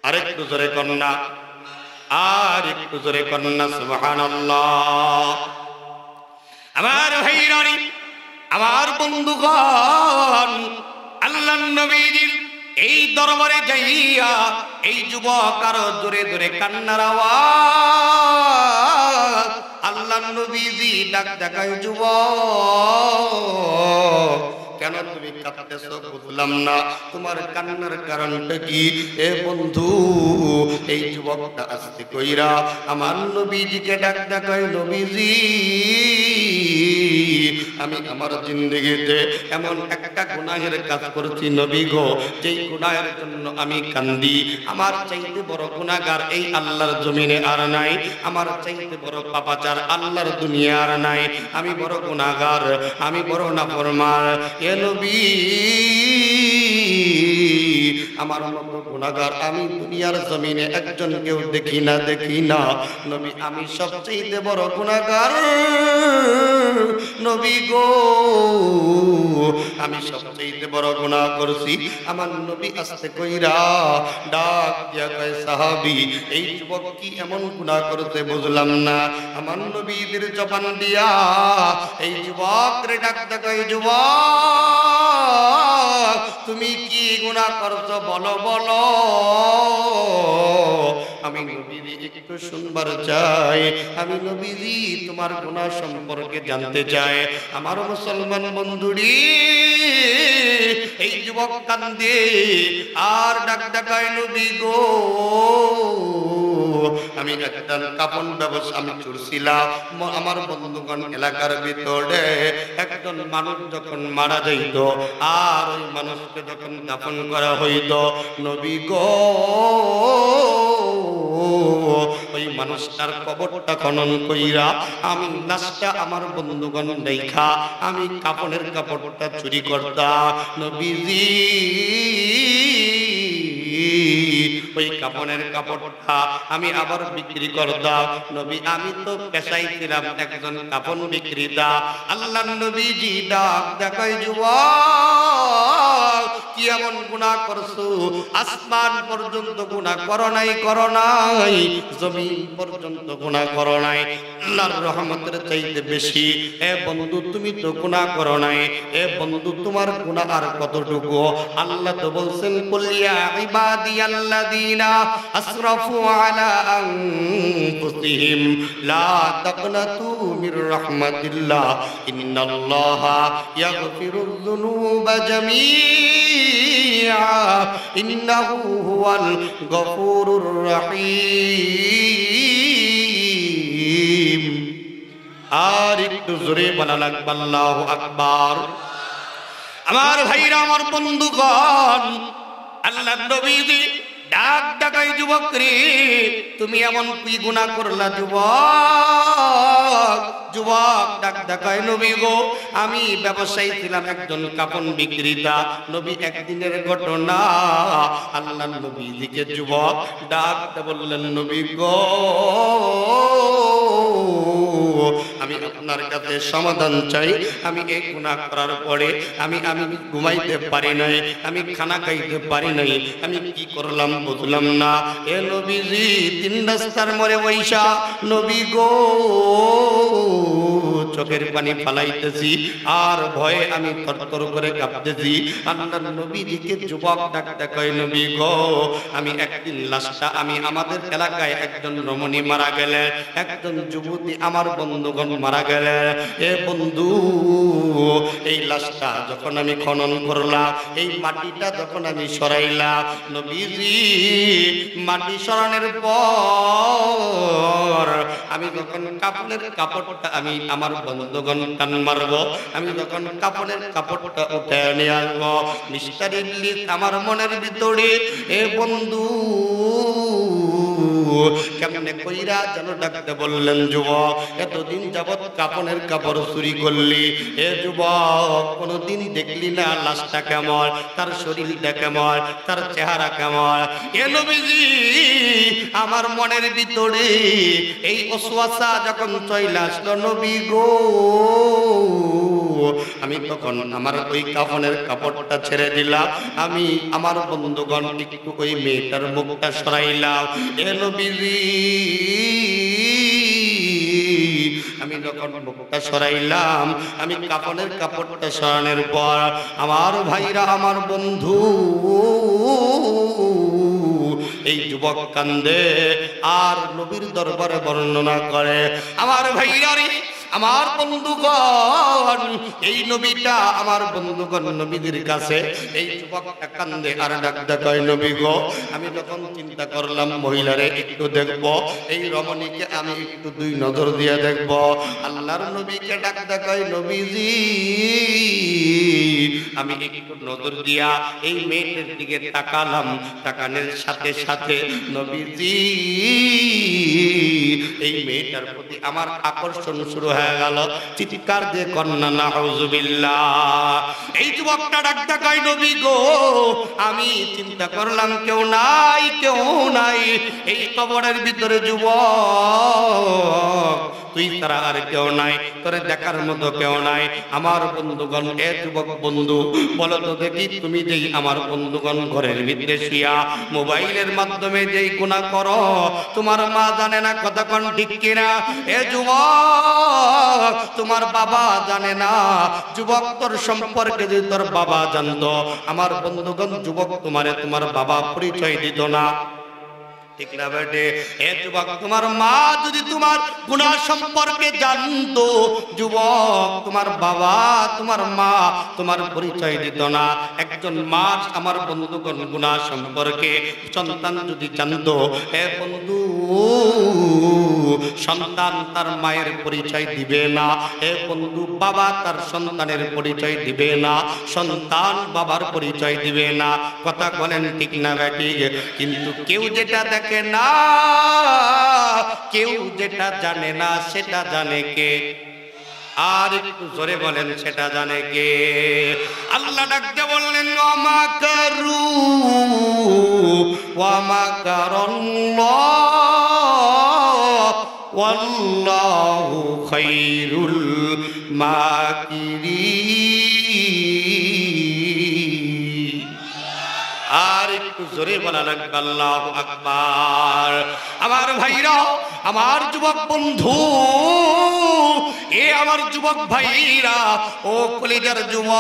আরেকটু জোরে কন্যা, আর একটু জোরে কন্যা, সুবহানাল্লাহ। আমার ভাইরানি, আমার বন্ধুগণ আল্লাহর নবীর এই দরবারে যাইয়া এই যুবক আরো জোরে জোরে কান্নার আওয়াজ। আল্লাহর নবীজি ডাক দেখায়, যুবক কেন তুমি কাঁদতেছো বুঝলাম না, তোমার কান্নার কারণটা কি? এ বন্ধু এই যুবকটা আস্তে কইরা আমার নবীজিকে ডাক দেখায়, নবীজি আমি আমার জিন্দেগিতে এমন একটা গুনাহের কাজ করেছি নবী গো, যেই গুনাহের জন্য আমি কান্দি। আমার চাইতে বড় গুনাহগার এই আল্লাহর জমিনে আর নাই, আমার চাইতে বড় পাপাচার আল্লাহর দুনিয়া আর নাই। আমি বড় গুনাহগার, আমি বড় নাফরমান। এ নবী, আমার মতো গুনাহগার আমি দুনিয়ার জমিনে একজন কেউ দেখি না, দেখি না। নবী, আমি সবচেয়ে বড় গুনাহগার নবী গো, আমি সবচেয়ে বড় গুনাহ করছি। আমার নবী আস্তে কইরা ডাক দিয়া কয়, সাহাবী, এই যুবক কি এমন গুনাহ করেছে বুঝলাম না। আমার নবীদের জবান দিয়া এই যুবক রে ডাক দিয়া কয়, যুবক তুমি কি গুনাহ করছো বলো, বলো। আমি নবীজি একটু শুনবার চাই, আমি নবীজি তোমার গুনাহ সম্পর্কে জানতে চাই। আমার মুসলমান বন্ধুরি, এই যুবক কান্দে আর ডাক ডাকায়, নবী গো, আমি একটা কাপন ব্যবসা আমি চলছিলাম। আমার বন্ধুগণ এলাকার ভিতরে একজন মানুষ যখন মারা যাইত আর ওই মানুষকে যখন দাফন করা হইত, নবী গো, ওই মানুষটার কবরটা খনন কইরা আমি লাশটা আমার বন্ধুগণ দেখা আমি কাপনের কাপড়টা চুরি করতাম। নবীজি ওই কাপনের কাপড়টা আমি আবার বিক্রি করতাম। নবী, আমি তো পেশায় ছিলাম একজন কাপন বিক্রেতা। আল্লাহর নবীজি ডাক দেখায়, যুবক কি এমন গুনাহ করছো? আসমান পর্যন্ত গুনাহ করো নাই, করো নাই, জমিন পর্যন্ত গুনাহ করো নাই, আল্লাহর রহমতের চাইতে বেশি। এ বন্ধু, তুমি তো গুনাহ করো নাই। এ বন্ধু, তোমার গুনাহ আর কতটুকু? আল্লাহ তো বলছেন, কুল ইয়া ইবাদিয়াল্লাযীনা আসরাফু আলা আনফুসিহিম লা তাকনাতু মির রাহমাতিল্লাহ ইন্নাল্লাহা ইয়াগফিরুয যুনুবা জামিআ ইন্নাহু হুয়াল গফুরুর রহিম। আর একটু জোরে বলা লাগবে আল্লাহু আকবার। আমার ভাইরা, আমার বন্ধুগণ, আল্লাহর নবীজি ডাক ডাকাই, যুবক রে, তুমি এমন কি গুনাহ করলা যুবক? যুবক ডাক ডাকায়, নবী গো, আমি ব্যবসায়ী ছিলাম, একজন কাপন বিক্রেতা। নবী, একদিনের ঘটনা। আল্লাহর নবীজিকে যুবক ডাক বললেন, নবী গো, আমি আপনার কাছে সমাধান চাই। আমি এই গুনাহ করার পরে আমি ঘুমাইতে পারি নাই, আমি খানা খাইতে পারি নাই, আমি কি করলাম বুঝলাম না। এ নবীজি, তিন রাস্তার মোড়ে বৈশা নবী গো চোখের পানি ফালাইতেছি আর ভয়ে আমি থরথর করে কাঁপতেছি। আল্লাহর নবীজিকে যুবক ডাক দেখায়, নবী গো, আমি একদিন লাশটা আমি আমাদের এলাকায় একজন রমণী মারা গেলে, একজন যুবতী আমার বন্ধুগণ মারা গেলে। এ বন্ধু, এই লাশটা যখন আমি খনন করলাম, এই মাটিটা যখন আমি সরাইলাম, নবীজি মাটি সরানোর পর আমি যখন কাপনের কাপড়টা আমি আমার বন্ধুগণ টান মারব, আমি যখন কাপনের কাপড়টা উঠে নিয়ে আসবো, মিস্টার ইবলিস আমার মনের ভিতরে, এ বন্ধু কেমনে কইরা যেন ডাকতে বললেন, যুবক, এতদিন যাবৎ কাপনের কাপড় চুরি করলি, এ যুবক কোনদিন দেখলি না লাশটা কেমন, তার শরীরটা কেমন, তার চেহারা কেমন? এ নবীজি, আমার মনের ভিতরে এই ওয়াসওয়াসা যখন চলে আসলো, নবী গো, আমি তখন আমার ওই কাফনের কাপড়টা ছেড়ে দিলাম, আমি আমার বন্ধুগণ একটু ওই মেয়েটার মুখটা সরাইলাম। এ নবীজি, আমি যখন মুখটা সরাইলাম, আমি কাফনের কাপড়টা সরানোর পর আমার ভাইরা, আমার বন্ধু, এই যুবক কান্দে আর নবীর দরবারে বর্ণনা করে। আমার ভাইরা রে, আমার বন্ধুগণ এই নবীটা আমার বন্ধুগণ নবীদের কাছে এই যুবকটা কান্দে আর ডাকতে কয় নবী গো আমি যখন চিন্তা করলাম মহিলারে একটু দেখব এই রমণীকে আমি একটু দুই নজর দিয়ে দেখব আল্লাহর নবীকে ডাকতে কয় নবীজি আমি একটু নজর দিয়া এই মেয়েটার দিকে তাকালাম তাকানোর সাথে সাথে নবীজি এই মেয়েটার প্রতি আমার আকর্ষণ শুরু হয়ে গেল চিৎকার দিয়ে কন্যা নাউজুবিল্লাহ এই যুবকটা ডাকতে কয় নবী গো আমি চিন্তা করলাম কেউ নাই এই কবরের ভিতরে যুবক তুই তারা আর কেউ নাই তোরে দেখার মতো কেউ নাই আমার বন্ধুগণ এ যুবক বন্ধু বলো তো দেখি তুমি যেই আমার বন্ধুগণ ঘরের ভিতরে শুয়া মোবাইলের মাধ্যমে যেই গুনাহ করো তোমার মা জানে না কতক্ষণ ঠিক কিনা এ যুবক তোমার বাবা জানে না যুবক তোর সম্পর্কে যদি তোর বাবা জানতো আমার বন্ধুগণ যুবক তোমার বাবা পরিচয় দিত না ঠিক না বেটে এ যুবক তোমার মা যদি তোমার গুনাহ সম্পর্কে জানতো যুবক তোমার বাবা তোমার মা তোমার পরিচয় দিত না একজন মা আমার বন্ধুগণ গুনাহ সম্পর্কে সন্তান যদি জানতো হে বন্ধু সন্তান তার মায়ের পরিচয় দিবে না হে বন্ধু বাবা তার সন্তানের পরিচয় দিবে না সন্তান বাবার পরিচয় দিবে না কথা বলেন ঠিক না বেটি কিন্তু কেউ যেটা দেখে না কেউ যেটা জানে না সেটা জানে কে আর একটু জোরে বলেন সেটা জানে কে আল্লাহ ডাকতে বললেন ওয়া কারু ওয়া মাকারাল্লাহ ওয়াল্লাহু খায়রুল মাকিরিন আর একটু জোরে বলা লাগবে আল্লাহু আকবার আমার ভাইরা আমার যুবক বন্ধু এ আমার যুবক ভাইরা ও কলিজার যুবক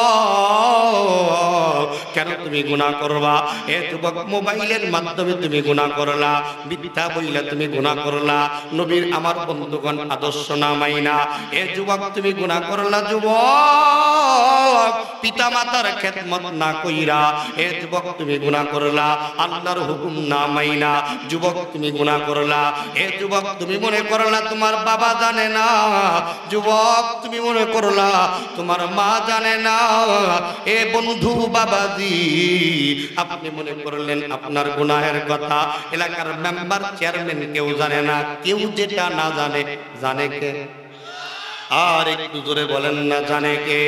কেন তুমি গুনাহ করবা এ যুবক মোবাইলের মাধ্যমে তুমি গুনাহ করলা মিথ্যা বইলা তুমি গুনাহ করলা নবীর আমার বন্ধুগণ আদর্শ না মাইনা এ যুবক তুমি গুনাহ করলা যুবক পিতা মাতার খেদমত না কইরা এ যুবক তুমি গুনাহ করলা আল্লাহর হুকুম না মাইনা যুবক তুমি গুনাহ করলা এ যুবক তুমি মনে করলা তোমার বাবা জানে না যুবক তুমি মনে করলা তোমার মা জানে না এ বন্ধু বাবাজি আপনি মনে করলেন আপনার গুনাহের কথা এলাকার মেম্বার চেয়ারম্যান কেউ জানে না কেউ যেটা না জানে জানে কে আর একটু জোরে বলেন না জানে কে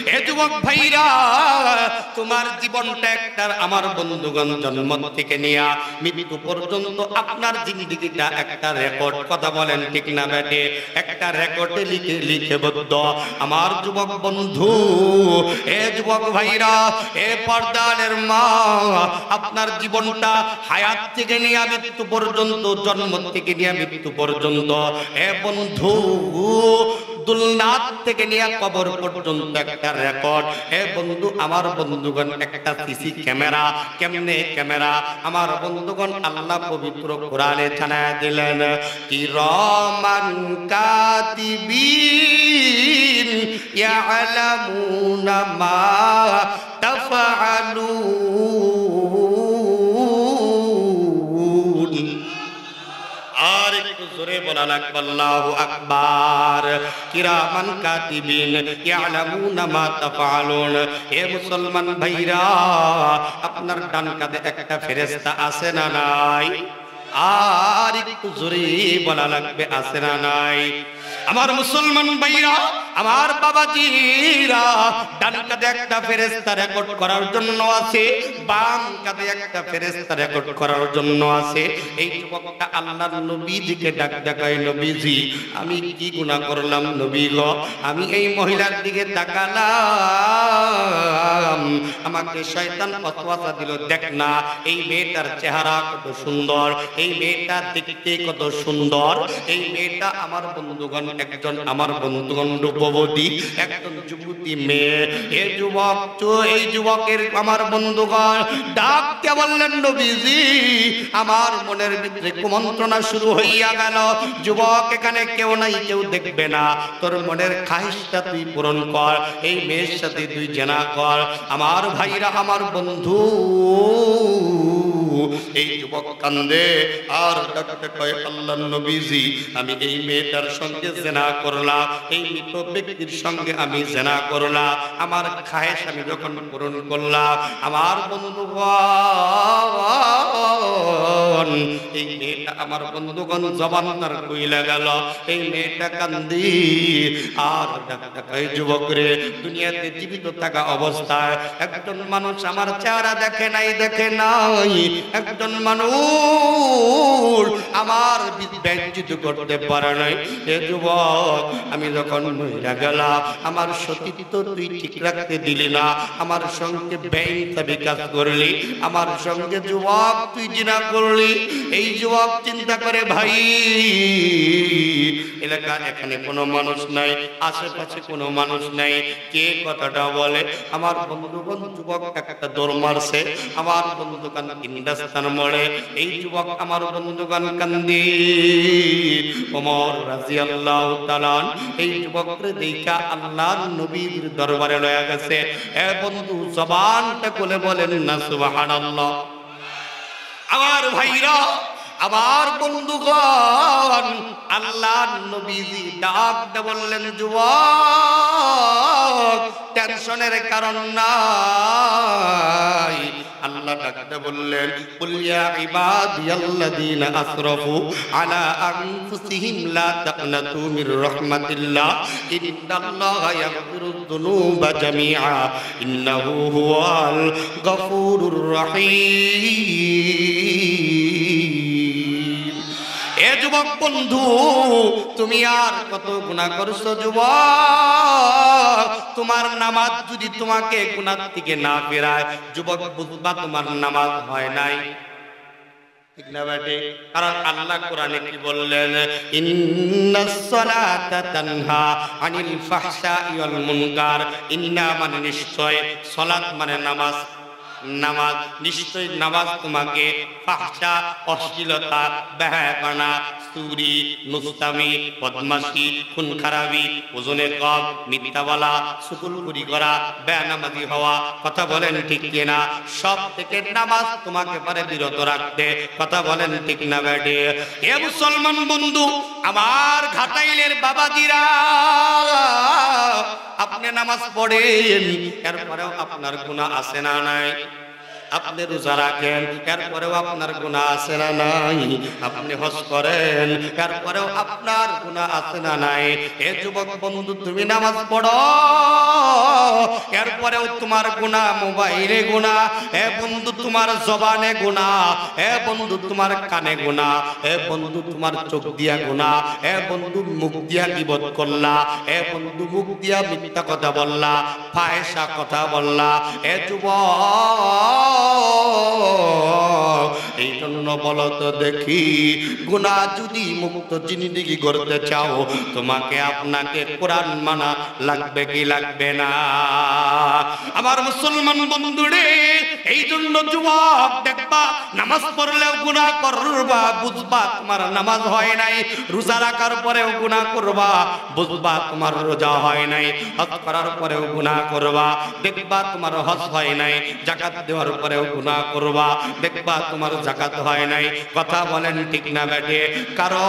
এ যুবক ভাইরা তোমার জীবনটা একটা আমার বন্ধুগণ জন্ম থেকে নিয়া মৃত্যু পর্যন্ত আপনার জিন্দেগিটা একটা রেকর্ড কথা বলেন ঠিক না বেটে একটা রেকর্ডে লিখে বদ্ধ আমার যুবক বন্ধু এ যুবক ভাইরা এ পর্দারের মা আপনার জীবনটা হায়াত থেকে নিয়ে মৃত্যু পর্যন্ত জন্ম থেকে নিয়ে মৃত্যু পর্যন্ত এ বন্ধু দুলনাত থেকে নিয়ে কবর পর্যন্ত একটা রেকর্ড এ বন্ধু আমার বন্ধুগণ একটা সিসি ক্যামেরা কেমনে ক্যামেরা আমার বন্ধুগণ আল্লাহ পবিত্র কোরআনে জানায় দিলেন কিরামান কাতিবিন ইয়ালামুনা মা তাফআলুন আর একটু জোরে বলা লাগবে আল্লাহু আকবার কিরামান কাতিবিন ইয়ালামুনা মা তাফআলুন হে মুসলমান ভাইরা আপনার ডান কাঁধে একটা ফেরেশতা আছে না নাই আর একটু জোরে বলা লাগবে আছে না নাই আমার মুসলমান ভাইরা আমার বাবাজিরা ডান কাঁধে একটা ফেরেশতা রেকর্ড করার জন্য আছে বাম কাঁধে একটা ফেরেশতা রেকর্ড করার জন্য আছে এই যুবকটা আল্লাহর নবীজিকে ডাকায় নবীজি আমি কি গুনাহ করলাম নবী গো আমি এই মহিলার দিকে তাকালাম আমাকে শয়তান ওয়াসওয়াসা দিল, দেখ না এই মেয়েটার চেহারা কত সুন্দর, এই মেয়েটা দেখতে কত সুন্দর, এই মেয়েটা আমার বন্ধুগণ একজন আমার বন্ধুগণ রূপবতী একজন যুবতী মেয়ে। এই যুবক এই যুবকের আমার বন্ধুগণ ডাকতে বললেন নবীজি আমার মনের ভিতরে কুমন্ত্রণা শুরু হইয়া গেল, যুবক এখানে কেউ নাই, কেউ দেখবে না, তোর মনের খাহিশটা তুই পূরণ কর, এই মেয়ের সাথে তুই জেনা কর। আমার ভাইরা আমার বন্ধু এই যুবক কান্দে আর ডাকতে কয় আল্লাহর নবীজি আমি এই মেয়েটার সঙ্গে জেনা করলাম, এই মৃত ব্যক্তির সঙ্গে আমি জেনা করলাম, আমার খায়েশ আমি যখন পূরণ করলাম আমার বন্ধুগণ এই মেয়েটা আমার বন্ধুগণ জবান তার কইলা গেল, এই মেয়েটা কান্দি আর ডাকতে কয় যুবক রে দুনিয়াতে জীবিত থাকা অবস্থায় একজন মানুষ আমার চেহারা দেখে নাই, একজন মানুষ আমার বেজ্জিত করতে পারে নাই। এ যুবক আমি যখন মহিলা গেলাম আমার সতীত্ব তুই ঠিক রাখতে দিলি না, আমার সঙ্গে বেইনসাফি কাজ করলি, আমার সঙ্গে যুবক তুই জিনা করলি। এই যুবক চিন্তা করে ভাই এলাকা এখানে কোনো মানুষ নাই, আশেপাশে কোনো মানুষ নাই, কে কথাটা বলে? আমার বন্ধুগণ যুবক একটা দৌড় মারছে, আমার বন্ধুগণ হিন্দুস্তান মোড়ে, এই যুবক আমার বন্ধুগণ কান্দি ওমর রাদিয়াল্লাহু তাআলা এই যুবককে দেখা আল্লাহর নবীর দরবারে লয়া গেছে। এ বন্ধু জবানটা খুলে বলেন না সুবহানাল্লাহ। আমার ভাইরা আমার বন্ধুগণ আল্লাহর নবীজি ডাক দিয়ে বললেন যুবক টেনশনের কারণ নাই। আল্লাহ ডাকতে বললেন কুল ইয়া ইবাদিয়াল্লাযীনা আসরাফু আলা আনফুসিহিম লা তাকনাতু মির রাহমাতিল্লাহ ইন্নাল্লাহা ইয়াগফিরুয যুনুবা জামিআ ইন্নাহু হুয়াল গফুরুর রহিম। এ যুবক বন্ধু তুমি আর কত গুনাহ করছো যুবক, তোমার নামাজ যদি তোমাকে গুনাহ থেকে না ফেরায় যুবক বুঝবা তোমার নামাজ হয় নাই, ঠিক না বেটে? কারণ আল্লাহ কোরআনে কি বললেন ইন্নাস সালাতা তানহা আনিল ফাহশাই ওয়াল মুনকার। ইন্না মানে নিশ্চয়, সালাত মানে নামাজ, নামাজ নিশ্চয় নামাজ তোমাকে ফাহশা অশ্লীলতা বেহায়াপনা চুরি নুস্তামি বদমাশি খুন খারাপি ওজনে কম মিথ্যা বলা সুকুলপুরি করা বেনামাজি হওয়া, কথা বলেন ঠিক কিনা? সব থেকে নামাজ তোমাকে পারে বিরত রাখতে, কথা বলেন ঠিক না বেটে? এ মুসলমান বন্ধু আমার ঘাটাইলের বাবাজিরা আপনি নামাজ পড়েন এরপরেও আপনার গুনাহ আছে না নাই? আপনি রোজা রাখেন এরপরেও আপনার গুনাহ আছে না নাই? আপনি হজ করেন এরপরেও আপনার গুনাহ আছে না নাই? এ যুবক বন্ধু তুমি নামাজ পড়ো এরপরেও তোমার গুনাহ, মোবাইলে গুনাহ, এ বন্ধু তোমার জবানে গুনাহ, এ বন্ধু তোমার কানে গুনাহ, এ বন্ধু তোমার চোখ দিয়া গুনাহ, এ বন্ধু মুখ দিয়া গীবত করলা, এ বন্ধু মুখ দিয়া মিথ্যা কথা বললা, ফাহিশা কথা বললা। এ যুবক এই জন্য বলো তো দেখি গুনাহ যদি মুক্ত জিন্দেগি গড়তে চাও তোমাকে আপনাকে কোরআন মানা লাগবে কি লাগবে না? আমার মুসলমান বন্ধুরে এই জন্য যুবক দেখবা নামাজ পড়লেও গুনাহ করবা, বুঝবা তোমার নামাজ হয় নাই, রোজা রাখার পরেও গুনাহ করবা, বুঝবা তোমার রোজা হয় নাই, হজ করার পরেও গুনাহ করবা, দেখবা তোমার হজ হয় নাই, যাকাত দেওয়ার পরেও গুনাহ করবা, দেখবা তোমার যাকাত হয় নাই, কথা বলেন ঠিক না বেটে? কারণ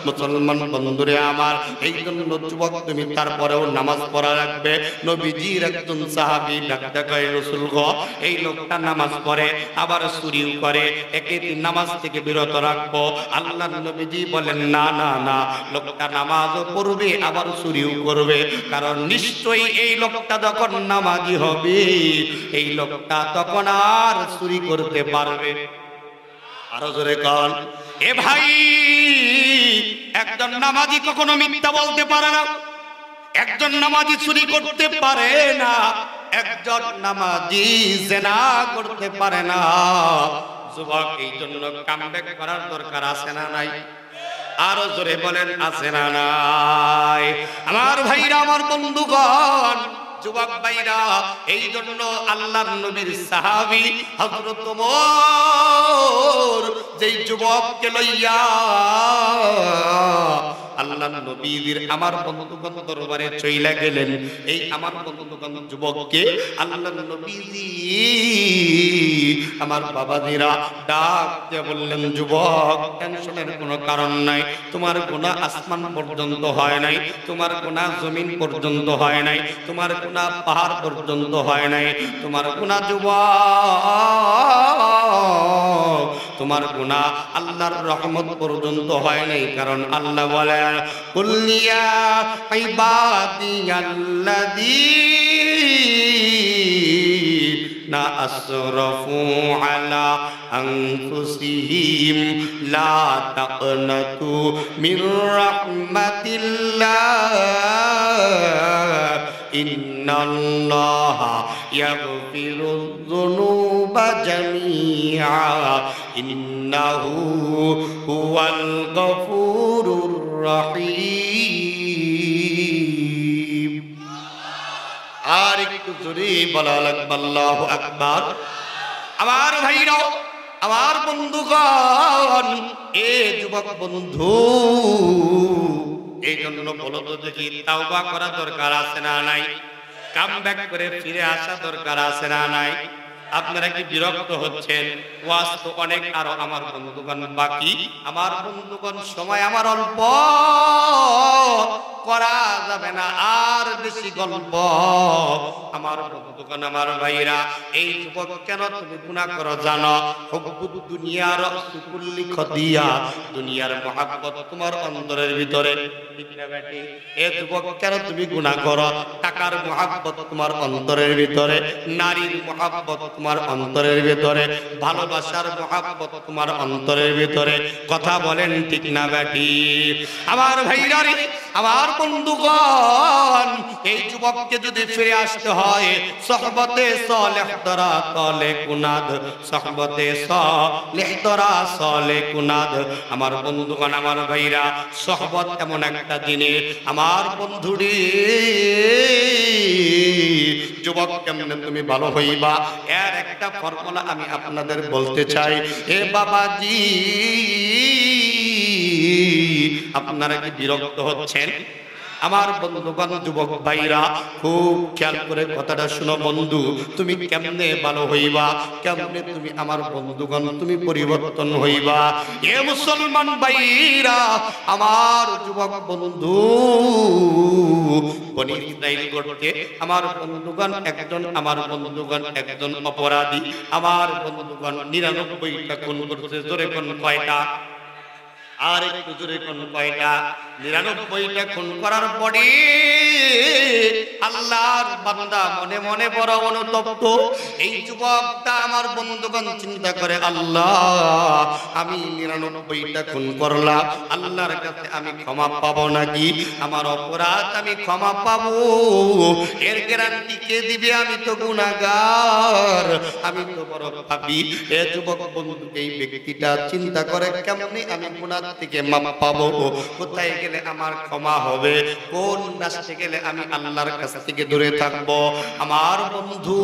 মুসলমান বন্ধুরে আমার এই জন্য যুবক তুমি তারপরেও নামাজ পড়া রাখবে। নবীজির একজন সাহাবী ডাকতে কয় রাসূল গো এই লোকটা নামাজ পড়ে আবার চুরিও করে, একে নামাজ থেকে বিরত রাখবো। আল্লাহর নবীজি বলেন না না না, লোকটা নামাজও পড়বে আবার চুরিও করবে, কারণ নিশ্চয়ই এই লোকটা যখন নামাজি হবে এই লোকটা তখন আর চুরি করতে পারবে। আরো জোরে কান। এ ভাই একজন নামাজি কখনো মিথ্যা বলতে পারে না, একজন নামাজি চুরি করতে পারে না, একজন নামাজি জিনা করতে পারে না। যুবক এই জন্য কামব্যাক করার দরকার আছে না নাই? আরো জোরে বলেন আছে না নাই? আমার ভাইরা, আমার বন্ধুগণ, যুবক ভাইরা, এই জন্য আল্লাহর নবীর সাহাবী হযরত ওমর যেই যুবককে লইয়া আল্লাহর নবীর আমার বন্ধুগণ দরবারে চইলা গেলেন, এই আমার বন্ধুগণ যুবককে আল্লাহর নবীজি আমার বাবাজিরা ডাক দিয়ে বললেন, যুবক টেনশনের কোনো কারণ নাই, তোমার গুনাহ আসমান পর্যন্ত হয় নাই, তোমার গুনাহ জমিন পর্যন্ত হয় নাই, তোমার গুনাহ পাহাড় পর্যন্ত হয় নাই, তোমার গুনাহ যুবক, তোমার গুনাহ আল্লাহর রহমত পর্যন্ত হয় নাই। কারণ আল্লাহ বলেন, কুল ইয়া ইবাদিয়াল্লাযীনা আসরাফু আলা আনফুসিহিম লা তাকনাতু মির রাহমাতিল্লাহ ইন্নাল্লাহা ইয়াগফিরুয যুনুবা জামিআ ইন্নাহু হুয়াল গফুরুর রহিম। আর একটু জোরে বলা লাগবে আল্লাহু আকবার। আমার ভাইরা, আমার বন্ধুগণ, এ যুবক বন্ধু, এই জন্য বলো তো দেখি, তাওবা করা দরকার আছে না নাই? কামব্যাক করে ফিরে আসা দরকার আছে না নাই? আপনারা কি বিরক্ত হচ্ছেন? ওয়াজ তো অনেক আরো আমার বন্ধুগণ বাকি। আমার বন্ধুগণ, সময় আমার অল্প, করা যাবে না আর বেশি গল্প। আমার বন্ধুগণ, আমার ভাইরা, এই যুবক কেন তুমি গুনাহ করো জানো? হুব্বুদ দুনিয়ার সুকুল্লি খদিয়া, দুনিয়ার মহব্বত তোমার অন্তরের ভিতরে, ঠিক না বেটি? এ যুবক কেন তুমি গুনাহ করো? টাকার মহব্বত তোমার অন্তরের ভিতরে, নারীর মহব্বত তোমার অন্তরের ভিতরে, ভালোবাসার মহব্বত তোমার অন্তরের ভিতরে। কথা বলেন ঠিক না বেটি? আমার ভাইরা রে, আমার বন্ধুগণ, এই যুবককে যদি ফিরে আসতে হয় সোহবতে সালেহ দ্বারা তলে কুনাদ, সোহবতে সালেহ দ্বারা সালে কুনাদ। আমার বন্ধুগণ, আমার ভাইরা, সোহবত এমন একটা জিনিস, আমার বন্ধুরে, যুবক কেমনে তুমি ভালো হইবা, এর একটা ফর্মুলা আমি আপনাদের বলতে চাই। এ বাবাজি, আপনারা কি বিরক্ত হচ্ছেন? আমার বন্ধুগণ, যুবক ভাইরা, খুব খেয়াল করে কথাটা শুনো। বন্ধু, তুমি কেমনে ভালো হইবা, কেমনে তুমি আমার বন্ধুগণ তুমি পরিবর্তন হইবা? এ মুসলমান ভাইরা, আমার যুবক বন্ধু, বনি ইসরাইল করতে আমার বন্ধুগণ একজন, আমার বন্ধুগণ একজন অপরাধী। আমার বন্ধুগণ 99টা খুন করছে। জোরে কোন কয়টা? আর একটু জোরে কোন কয়টা? 99টা খুন করার পরে আল্লাহর বান্দা মনে মনে বড় অনুতপ্ত। এই যুবকটা আমার বন্ধুগণ চিন্তা করে, আল্লাহ, আমি 99টা খুন করলাম, আল্লাহর কাছে আমি ক্ষমা পাবো নাকি? আমার অপরাধ আমি ক্ষমা পাবো, এর গ্যারান্টি কে দিবে? আমি তো গুনাহগার, আমি তো বড় পাপী। এ যুবক বন্ধু, এই ব্যক্তিটা চিন্তা করে, কেমনে আমি গুনাহ থেকে মাপ পাবো? কোথায় গেলে আমার ক্ষমা হবে? কোন রাস্তায় গেলে আমি আল্লাহর কাছ থেকে দূরে থাকবো? আমার বন্ধু,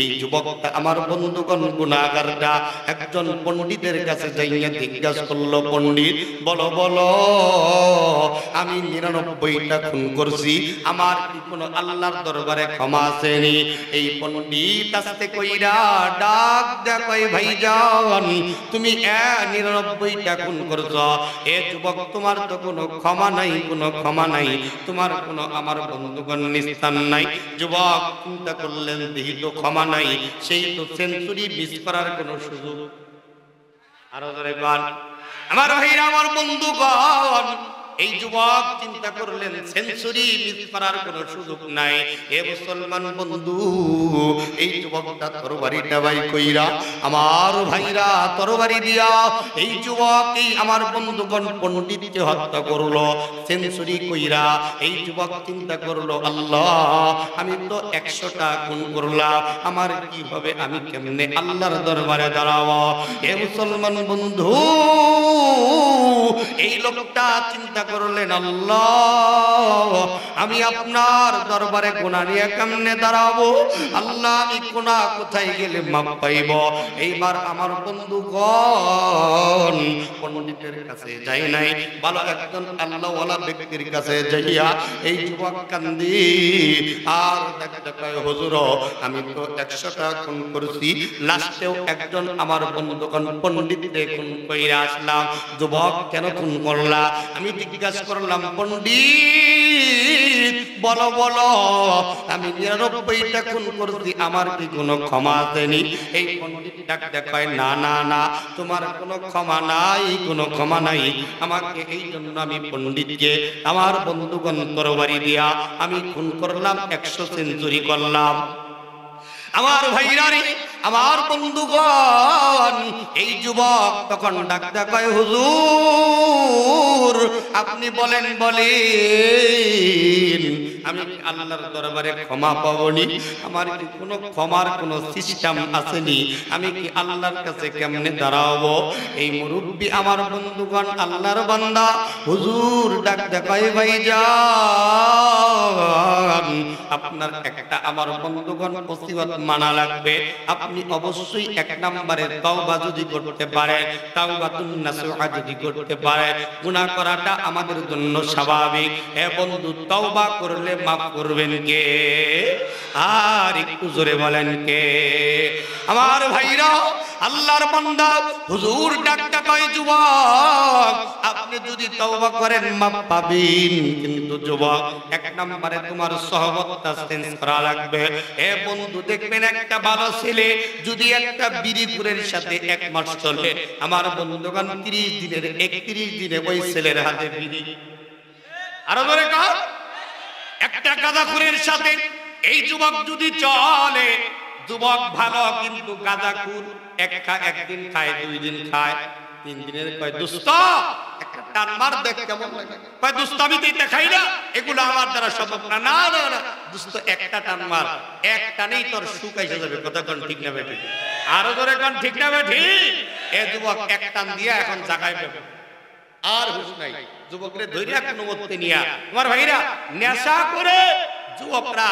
এই যুবকটা আমার বন্ধুগণ গুনাহগারটা একজন পণ্ডিতের কাছে যাইয়া জিজ্ঞাসা করলো, পণ্ডিত বলো বলো, আমি 99টা খুন করছি, আমার কি কোনো আল্লাহর দরবারে ক্ষমা আসেনি? এই পণ্ডিত আস্তে কইরা ডাক দেয়া কই, ভাইজান, তুমি 99টা খুন করছো, এ যুবক তোমার তো কোনো ক্ষমা নাই, কোনো ক্ষমা নাই, তোমার কোনো আমার বন্ধুগণ নিস্তার নাই। যুবক চিন্তা করলেন, দেখি তো ক্ষমা নাই, সেই তো সেঞ্চুরি মিস করার কোনো সুযোগ। আরো ধরে গান, আমার ভাইরা, আমার বন্ধুগণ, এই যুবক চিন্তা করলেন সেঞ্চুরি মিস করার কোনো সুযোগ নাই। এ মুসলমান বন্ধু, এই যুবকটা তরবারিটা বাই কইরা, আমার ভাইরা তরবারি দিয়া এই যুবক, এই আমার বন্ধুগণ পণ্ডিতকে হত্যা করলো সেঞ্চুরি কইরা। এই যুবক চিন্তা করলো, আল্লাহ আমি তো 100টা খুন করলাম, আমার কি হবে, আমি কেমনে আল্লাহর দরবারে দাঁড়াবো? এ মুসলমান বন্ধু, এই লোকটা চিন্তা করলেন, আল্লাহ আমি আপনার দরবারে গুনাহ নিয়ে কেমনে দাঁড়াবো? আল্লাহ আমি গুনাহ কোথায় গেলে মাপ পাইব? এইবার আমার বন্ধুগণ পণ্ডিতের কাছে যাই নাই, ভালো একজন আল্লাহওয়ালা ব্যক্তির কাছে যাইয়া এই যুবক কান্দি আর কয়, হুজুর আমি তো 100টা খুন করছি, লাস্টেও একজন আমার বন্ধুগণ পণ্ডিতকে খুন কইরা আসলাম। যুবক কেন খুন করলা? আমি জিজ্ঞাসা করলাম, পণ্ডিত বলো বলো, আমি 99টা খুন করছি, আমার কি কোনো ক্ষমা দেনি? এই পণ্ডিত ডাক দেখায়, না না না, তোমার কোনো ক্ষমা নাই, কোনো ক্ষমা নাই। আমাকে এই জন্য আমি পণ্ডিতকে আমার বন্ধুগণ তরবারি দিয়া আমি খুন করলাম, 100 সেঞ্চুরি করলাম। আমার ভাইরা রে, আমার বন্ধুগণ, এই যুবক তখন ডাক দেখায়, হুজুর আপনি বলেন বলেন, আমি আল্লাহর দরবারে ক্ষমা পাবনি? আমার কি কোনো ক্ষমার কোনো সিস্টেম আসেনি? আমি কি আল্লাহর কাছে কেমনে দাঁড়াবো? এই মুরব্বি আমার বন্ধুগণ আল্লাহর বান্দা, হুজুর ডাক দেখায়, ভাইজান আপনার একটা আমার বন্ধুগণ মুসিবত মানা লাগবে। আপনি অবশ্যই 1 নম্বরে তওবা যদি করতে পারেন, তাওবাতুন নাসুহা যদি করতে পারেন, গুনাহ করাটা আমাদের জন্য স্বাভাবিক। এ বন্ধু, তওবা করলে মাফ করবেন কে? আর একটু জোরে বলেন কে? আমার ভাইরা, আল্লাহর বান্দা, হুজুর ডাকটা কয়, যুবক আপনি যদি তওবা করেন মাফ পাবেন, কিন্তু যুবক 1 নম্বরে তোমার সহবতটা চেঞ্জ করা লাগবে। এ বন্ধু, দেখবেন একটা ভালো ছেলে যদি একটা বিড়িপুরের সাথে 1 মাস চলে, আমার বন্ধুগণ 30 দিনের 31 দিনে ওই ছেলের হাতে বিড়ি। আরো ধরে কর, একটা গাঁজাখুরের সাথে এই যুবক যদি চলে, যুবক ভালো কিন্তু গাঁজাখুর একদিন খায়, 2 দিন খায়, 3 দিনের কয়, দোস্ত একটা টান মার দেখ কেমন লাগে। কয়, দোস্ত আমি তো দেখাই না, এগুলো আমার দ্বারা সম্ভব না। না না না দোস্ত, একটা টান মার, এক টানেই তোর সুখ এসে যাবে। কথা কোন ঠিক না বেঠিক? আরো ধরে কোন ঠিক না বেঠিক? এ যুবক 1 টান দিয়া এখন জাগায় পাবে, আর হুশ নাই। যুবকরে ধৈর্য কোনো মতে নিয়া, আমার ভাইরা, নেশা করে যুবকরা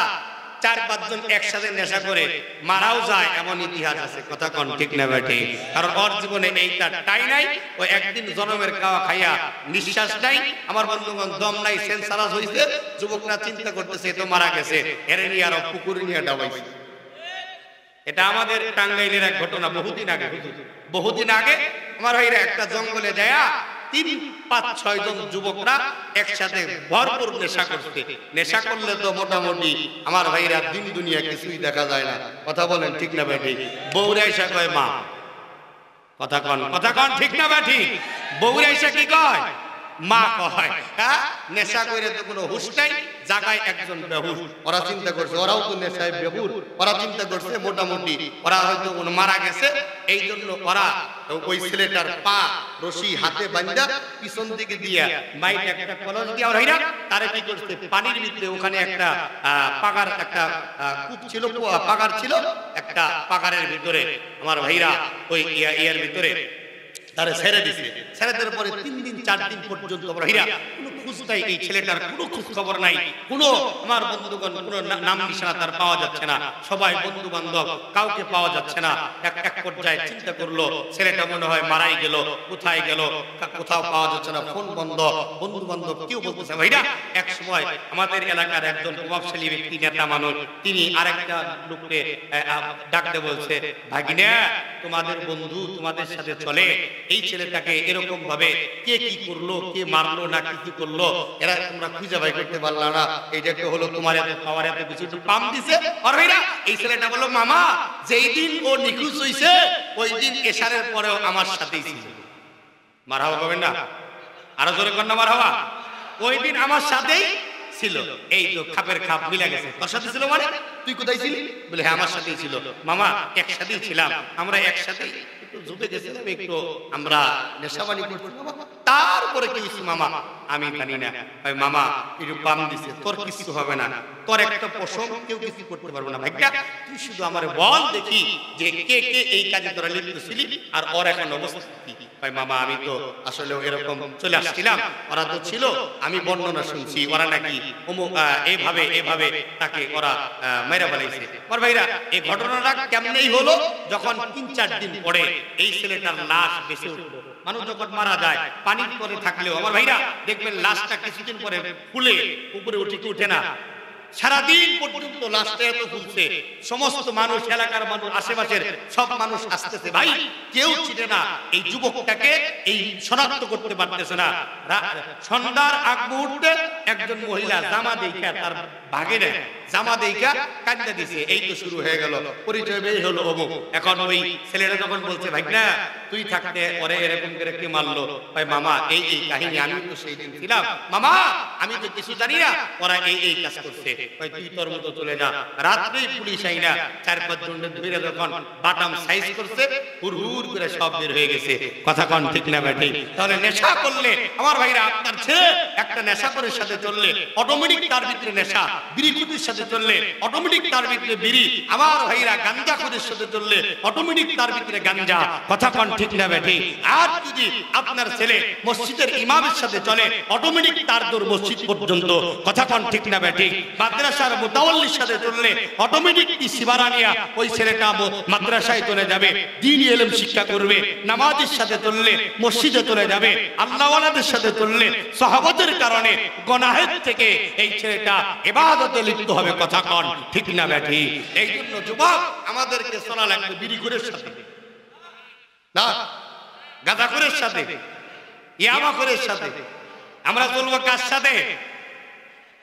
4-5 জন একসাথে নেশা করে মারাও যায়, এমন ইতিহাস আছে। কথা কোন ঠিক না বেঠিক? কারণ ওর জীবনে এইটা টাই নাই, ও একদিন জনমের খাওয়া খাইয়া নিঃশ্বাস নাই, আমার বন্ধুগণ দম নাই, সেন্সারাস হইছে। যুবকরা চিন্তা করতেছে তো মারা গেছে, এরে নিয়ে আর পুকুরে নিয়ে ডাবাইছে। এটা আমাদের টাঙ্গাইলের এক ঘটনা, বহুদিন আগে আমার ভাইরা একটা জঙ্গলে যায় 3-5-6 জন যুবকরা একসাথে ভরপুর নেশা করতে। নেশা করলে তো মোটামুটি আমার ভাইরা দিন দুনিয়া কিছুই দেখা যায় না। কথা বলেন ঠিক না বেঠিক? বউরা এসে কয় মা, কথা কন ঠিক না বেঠিক? বউরা এসে কি কয়? মা কয়। হ্যাঁ, নেশা করে তো কোনো হুঁশ নাই, জায়গায় একজন বেহুশ। ওরা চিন্তা করছে ওরাও তো নেশায় বেহুশ, ওরা চিন্তা করছে মোটামুটি ওরা হয়তো মারা গেছে, এই জন্য ওরা ওই ছেলেটার পা রশি হাতে বাঁধা পিছন দিকে দিয়া মাইট একটা কলস দিয়া ওরা তারে কি করছে, পানির ভিতরে ওখানে একটা পাগার একটা কূপ ছিল, পাগার ছিল একটা, পাগারের ভিতরে আমার ভাইরা ওই ইয়ার ভিতরে তারে ছেড়ে দিছে। ছেড়ে দেওয়ার পরে 3-4 দিন পর্যন্ত আমরা হীরা কোনো খোঁজ নাই, এই ছেলেটার কোনো খোঁজ খবর নাই, কোনো আমার বন্ধুগণ কোনো নাম নিশানা তার পাওয়া যাচ্ছে না, সবাই বন্ধু বান্ধব কাউকে পাওয়া যাচ্ছে না। এক পর্যায়ে চিন্তা করলো ছেলেটা মনে হয় মারাই গেল, কোথায় গেল কোথাও পাওয়া যাচ্ছে না, ফোন বন্ধ, বন্ধু বান্ধব কেউ বলতেছে ভাইরা। এক সময় আমাদের এলাকার একজন প্রভাবশালী ব্যক্তি, নেতা মানুষ, তিনি আরেকটা লোককে ডাকতে বলছে, ভাগিনা তোমাদের বন্ধু তোমাদের সাথে চলে, এই ছেলেটাকে এরকম ভাবে কে কি করলো, কে মারলো না কিছু করলো, এরা তোমরা খুঁজে বাই করতে পারলা না, এইটাকে হলো তোমার এত খাওয়ার এত কিছু পাম দিছে। আর ভাইরা এই ছেলেটা বললো, মামা যেই দিন ও নিখোঁজ হইছে ওই দিন এশারের পরেও আমার সাথেই ছিল। মারহাবা করবেন না? আরো জোরে কন্যা মারহাবা। ওই দিন আমার সাথেই ছিল। এই তো খাপের খাপ মিলে গেছে। তোর সাথে ছিল মানে তুই কোথায় ছিলি? বলে হ্যাঁ আমার সাথেই ছিল। মামা একসাথেই ছিলাম, আমরা একসাথেই একটু জুবে গেছিলাম, একটু আমরা নেশাবানি করছিলাম। তারপরে কি হইছে মামা আমি জানি না। ভাই মামা একটু পাম দিছে, তোর কিছু হবে না, তোর একটা পশম কেউ কিছু করতে পারবে না। ভাইয়া তুই শুধু আমারে বল দেখি যে কে কে এই কাজে তোরা লিপ্ত ছিলি আর ওর এখন অবস্থা কি। ভাই মামা আমি তো আসলে এরকম চলে আসছিলাম, ওরা তো ছিল, আমি বর্ণনা শুনছি ওরা নাকি এইভাবে এইভাবে তাকে ওরা মেরে ফেলাইছে। আর ভাইরা এই ঘটনাটা কেমনেই হলো, যখন ৩-৪ দিন পরে এই ছেলেটার লাশ বেঁচে উঠলো। মানুষ যখন মারা যায় পানির পরে থাকলেও আমার ভাইরা দেখবেন লাশটা কিছুদিন পরে ফুলে উপরে উঠে না। সারাদিন পর্যন্ত লাশটা এত ফুলছে, সমস্ত মানুষ, এলাকার মানুষ, আশেপাশের সব মানুষ আসতেছে, ভাই কেউ চিনে না এই যুবকটাকে, এই শনাক্ত করতে পারতেছে না। সন্ধ্যার আগ মুহূর্তে একজন মহিলা জামা দেখা, তার ভাগের জামা দেখা কাঁদতে দিছে। এই তো শুরু হয়ে গেল, পরিচয় বের হলো অমুক। এখন ওই ছেলেরা যখন বলছে ভাই না তুই থাকতে ওরে এরকম করে কি মারলো, ভাই মামা এই এই কাহিনী আমি তো সেই দিন ছিলাম, মামা আমি তো কিছু জানি না, ওরা এই এই কাজ করছে। ভাই তুই তোর মতো চলে যা। রাত্রেই পুলিশ আইনা 4-5 জনের ধরে যখন বাটাম সাইজ করছে, হুড় করে সব বের হয়ে গেছে। কথা কোন ঠিক না বেঠি? তাহলে নেশা করলে আমার ভাইরা, আপনার ছেলে একটা নেশাখোরের সাথে চললে অটোমেটিক তার ভিতরে নেশা, বিড়িকুটির সাথে চললে অটোমেটিক তার ভিতরে বিড়ি, আমার ভাইরা গাঞ্জাখোরের সাথে চললে অটোমেটিক তার ভিতরে গাঞ্জা। কথা কোন ঠিক না বেঠি? আর যদি আপনার ছেলে মসজিদের ইমামের সাথে চলে অটোমেটিক তার দূর মসজিদ পর্যন্ত। কথা কোন ঠিক না বেঠি? মাদ্রাসার মুতাওয়াল্লির সাথে চললে অটোমেটিক সিবারানিয়া ওই ছেলেটা মাদ্রাসায় চলে যাবে, দ্বীনি ইলম শিক্ষা করবে। নামাজের সাথে চললে মসজিদে চলে যাবে। আল্লাহওয়ালাদের সাথে চললে সাহাবাতের কারণে গুনাহের থেকে এই ছেলেটা ইবাদতে লিপ্ত হবে। কথা কোন ঠিক না বেঠি? এই জন্য যুবক আমাদেরকে চলা লাগবে বিড়িখোরের সাথে না, গাঁজাখোরের সাথে, ইয়াবাখোরের সাথে। আমরা চলবো কার সাথে?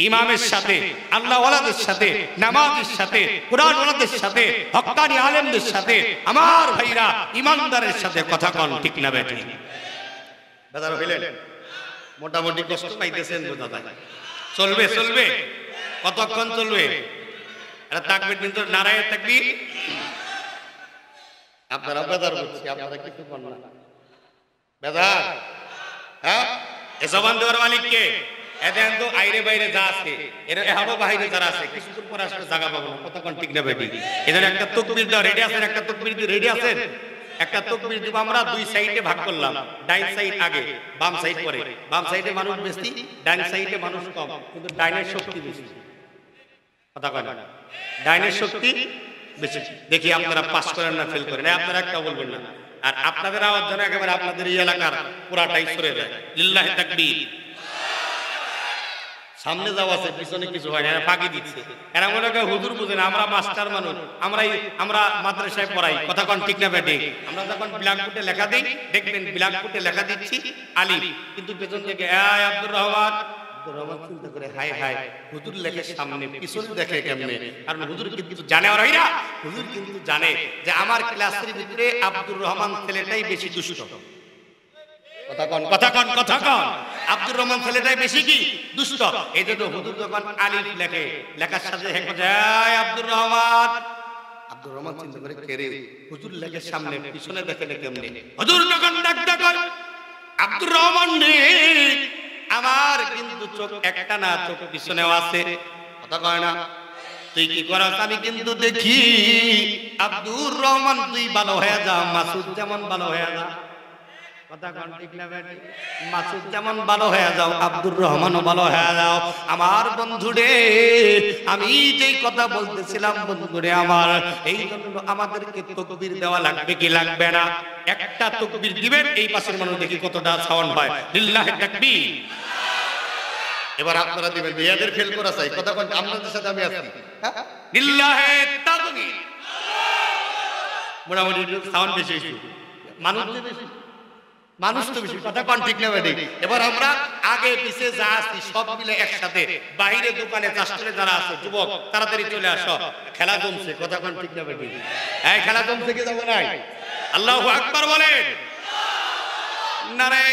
ইমামের সাথে, আল্লাহওয়ালাদের সাথে, নামাজের সাথে, কুরআনওয়ালাদের সাথে, হক্কানি আলেমদের সাথে, আমার ভাইরা ইমানদারের সাথে। কথা কোন ঠিক না বেঠি? বাজার হইলেন মোটামুটি কষ্ট পাইতেছেন বোঝা যায়। চলবে চলবে কতক্ষণ চলবে? এটা তাকবীর কিন্তু নারায়ে তাকবীর। আপনারা বাজার বলছি, আপনারা কিছু কোন না বাজার। হ্যাঁ এ জবান দেওয়ার মালিক কে? এদেন তো আইরে বাইরে যা আছে এর এখনো বাইরে যারা আছে কিছুক্ষণ পরে আসলে জায়গা পাবো না। কতক্ষণ ঠিক না বেটি? এদের একটা তাকবীর দাও, রেডি আছেন? একটা তাকবীর দি রেডি আছেন? একটা তাকবীর দিব আমরা, দুই সাইডে ভাগ করলাম। ডাইন সাইড আগে, বাম সাইড পরে। বাম সাইডে মানুষ বেশি, ডাইন সাইডে মানুষ কম, কিন্তু ডাইনের শক্তি বেশি। কথা কয় না? ডাইনের শক্তি বেশি। দেখি আপনারা পাস করেন না ফেল করেন, আপনারা একটা বলবেন না। আর আপনাদের আওয়াজ যেন একেবারে আপনাদের এই এলাকার পুরাটাই সরে যায়। লিল্লাহি তাকবীর। সামনে যাওয়া আছে, পিছনে কিছু হয় না, এরা ফাঁকি দিচ্ছে। এরা মনে করে হুজুর বুঝে না, আমরা মাস্টার মানুষ, আমরা মাদ্রাসায় পড়াই। কথা কোন ঠিক না বেটে? আমরা যখন ব্ল্যাকবোর্ডে লেখা দিই, দেখবেন ব্ল্যাকবোর্ডে লেখা দিচ্ছি আলিফ, কিন্তু পেছন থেকে এই আব্দুর রহমান, আব্দুর রহমান চিন্তা করে হাই হাই হুজুর লেখে সামনে, পিছনে দেখে কেমনে? কারণ হুজুর কিন্তু জানে, আর হয় না, হুজুর কিন্তু জানে যে আমার ক্লাসের ভিতরে আব্দুর রহমান ছেলেটাই বেশি দুষ্ট। কথা কন আব্দুর রহমান ছেলেটাই বেশি কি দুষ্ট। এই জন্য হুজুর যখন আলিফ লেখে, লেখার সাথে যায় আব্দুর রহমান, আব্দুর রহমান চিন্তা করে কে রে? হুজুর লেখে সামনে, পিছনে দেখে কেমনে? হুজুর যখন ডাক আব্দুর রহমান নেই, আমার কিন্তু চোখ একটা না, চোখ পিছনেও আছে। কথা কয় না? তুই কি করাস আমি কিন্তু দেখি। আব্দুর রহমান তুই ভালো হয়ে যা, মাসুদ যেমন ভালো হয়ে যা। কথা কোন ঠিক না বেটি? মাসুদ যেমন ভালো হয়ে যাও, আব্দুর রহমানও ভালো হয়ে যাও। আমার বন্ধুরে, আমি যেই কথা বলতেছিলাম বন্ধুরে আমার, এই জন্য আমাদেরকে তাকবীর দেওয়া লাগবে কি লাগবে না? একটা তাকবীর দিবেন, এই পাশের মানুষ দেখি কতটা সাউন্ড হয়। লিল্লাহি তাকবীর। এবার আপনারা দিবেন, ইয়াদের ফেল করা চাই। কথা কোন? আপনাদের সাথে আমি আছি। লিল্লাহি তাকবীর। মোটামুটি সাউন্ড বেশি হইছে, মানুষ বেশি, মানুষ তো বেশি। কথা কোন ঠিক না বেটি? এবার আমরা আগে পিছে যা আছি সব মিলে একসাথে, বাইরে দোকানে চাষে যারা আছে যুবক তাড়াতাড়ি চলে আসো, খেলা জমছে। কথা কোন ঠিক না বেটি? এই খেলা জমছে কি যাবো নাই? আল্লাহু আকবার বলেন। নারে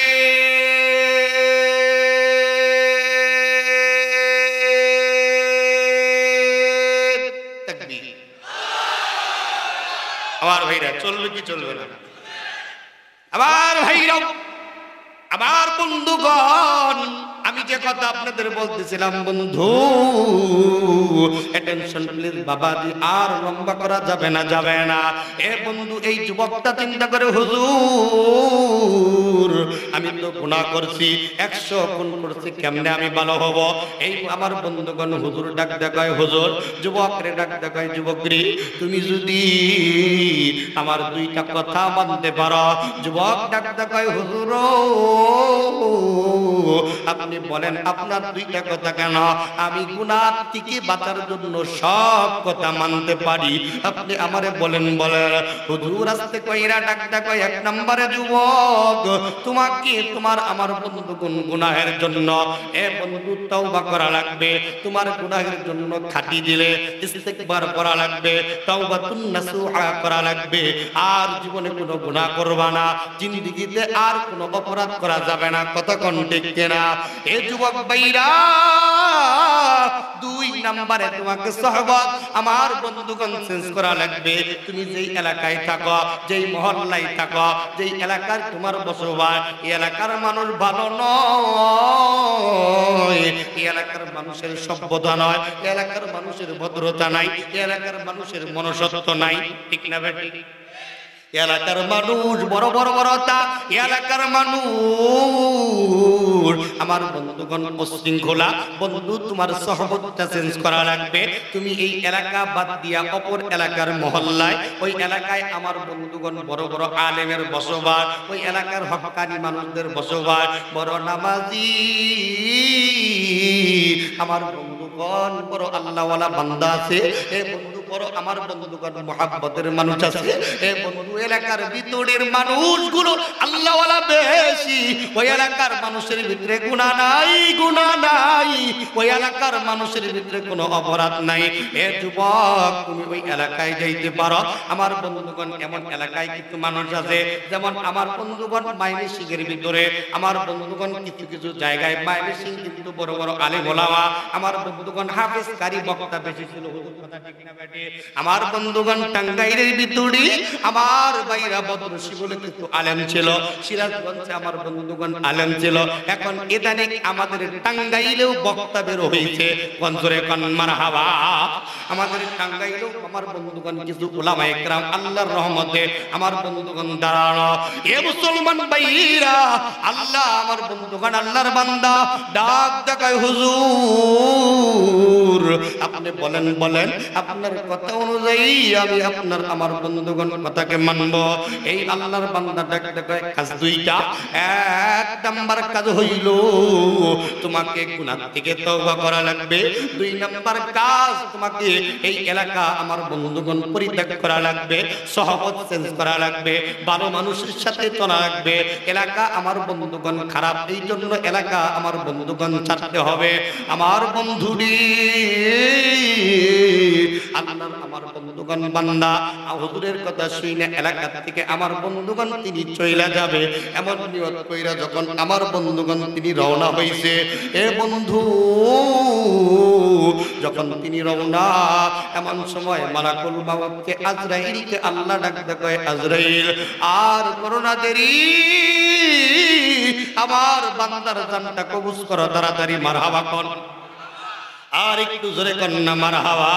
আমার ভাইরা চলবে কি চলবে না? আমার ভাইরা, আমার বন্ধুগণ, আমি যে কথা আপনাদের বলতেছিলাম বন্ধু, অ্যাটেনশন প্লিজ বাবাজি, আর লম্বা করা যাবে না, যাবে না। এ বন্ধু, এই যুবকটা চিন্তা করে, হুজুর আমি তো গুনাহ করছি, 100 গুণ করছি, কেমনে আমি ভালো হব? এই আমার বন্ধুগণ, হুজুর ডাক দেখায়, হুজুর যুবকরে ডাক দেখায়, যুবকরে তুমি যদি আমার দুইটা কথা মানতে পারো। যুবক ডাক দেখায়, হুজুর আপনি বলেন আপনার দুইটা কথা কেন? আমি গুনাহ থেকে বাঁচার জন্য সব কথা মানতে পারি, আপনি আমারে বলেন। বলেন হুজুর আস্তে কইরা ডাক দেখায়, 1 নম্বরে যুবক, তোমাকে তোমার আমার বন্ধু গুনাহের জন্য এ বন্ধু তওবা করা লাগবে। তোমার গুনাহের জন্য খাটি দিলে ইস্তিগফার করা লাগবে, তাওবাতুন নাসুহা করা লাগবে। আর জীবনে কোনো গুনাহ করবা না, জিন্দেগিতে আর কোনো অপরাধ করা যাবে না। কথা কোন ঠিক কিনা? এ যুবক ভাইরা, 2 নম্বরে তোমাকে সহবত আমার বন্ধুগণ চেঞ্জ করা লাগবে। তুমি যেই এলাকায় থাকো, যেই মহল্লায় থাকো, যেই এলাকার তোমার বসবাস, এই এলাকার মানুষ ভালো নয়, এই এলাকার মানুষের সভ্যতা নয়, এই এলাকার মানুষের ভদ্রতা নাই, এই এলাকার মানুষের মনুষ্যত্ব নাই, ঠিক না বেটি? এলাকার মানুষ বড় বড় বড়তা, এলাকার মানুষ আমার বন্ধুগণ উশৃঙ্খলা। বন্ধু তোমার সহবতটা চেঞ্জ করা লাগবে। তুমি এই এলাকা বাদ দিয়া অপর এলাকার মহল্লায়, ওই এলাকায় আমার বন্ধুগণ বড় বড় আলেমের বসবাস, ওই এলাকার হক্কানি মানুষদের বসবাস, বড় নামাজি আমার বন্ধুগণ বড় আল্লাহওয়ালা বান্দা আছে। এ বন্ধু বড় আমার বন্ধুগণ মুহাব্বতের মানুষ আছে। এ বন্ধু এলাকার ভিতরের মানুষগুলো আল্লাহওয়ালা বেশি। ওই এলাকার মানুষের ভিতরে গুনাহ নাই, গুনাহ নাই। ওই এলাকার মানুষের ভিতরে কোনো অপরাধ নাই। এ যুবক, তুমি ওই এলাকায় যাইতে পারো। আমার বন্ধুগণ এমন এলাকায় কিছু মানুষ আছে, যেমন আমার বন্ধুগণ মাইমিসিংয়ের ভিতরে, আমার বন্ধুগণ কিছু কিছু জায়গায় মাইমিসিং কিন্তু বড় বড় আলেম ওলামা, আমার বন্ধুগণ হাফেজ কারি বক্তা বেশি ছিল। আমার বন্ধুগণ টাঙ্গাইলের ভিতরে আমার ভাইরা বদরশি বলে কিছু আলেম ছিল, সিরাজগঞ্জে আমার বন্ধুগণ আলেম ছিল। এখন ইদানিং আমাদের টাঙ্গাইলেও বক্তা বের হয়েছে, গঞ্জরে কান মারহাবা। আমাদের টাঙ্গাইলেও আমার বন্ধুগণ কিছু উলামায়ে কেরাম আল্লাহর রহমতে আমার বন্ধুগণ দাঁড়ানো। এ মুসলমান ভাইরা, আল্লাহ আমার বন্ধুগণ আল্লাহর বান্দা ডাক দেখায়, হুজুর আপনি বলেন, বলেন আপনার কথা অনুযায়ী আমি আপনার আমার বন্ধুগণ কথাকে মানব। এই আল্লাহর বান্দা ডাক দেখায়, কাজ দুইটা। 1 নাম্বার কাজ হইল তোমাকে গুনাহ থেকে তওবা করা লাগবে। 2 নাম্বার কাজ, তোমাকে এই এলাকা আমার বন্ধুগণ পরিত্যাগ করা লাগবে, সহবত চেঞ্জ করা লাগবে, ভালো মানুষের সাথে চলা লাগবে। এলাকা আমার বন্ধুগণ খারাপ, এই জন্য এলাকা আমার বন্ধুগণ ছাড়তে হবে। আমার বন্ধুরি আল্লাহর আমার বন্ধুগণ বান্দা হুজুরের কথা শুনে এলাকা থেকে আমার বন্ধুগণ তিনি চইলা যাবে, এমন নিয়ত কইরা যখন আমার বন্ধুগণ তিনি রওনা হইছে। এ বন্ধু, যখন তিনি রওনা, এমন সময় মালাকুল মাউতকে আজরাইলকে আল্লাহ ডাক দেয়, আজরাইল আর করোনা দেরি, আমার বান্দার জানটা কবুজ করো তাড়াতাড়ি, মারহাবা কর। আর একটু জোরে কন্না মারহাবা।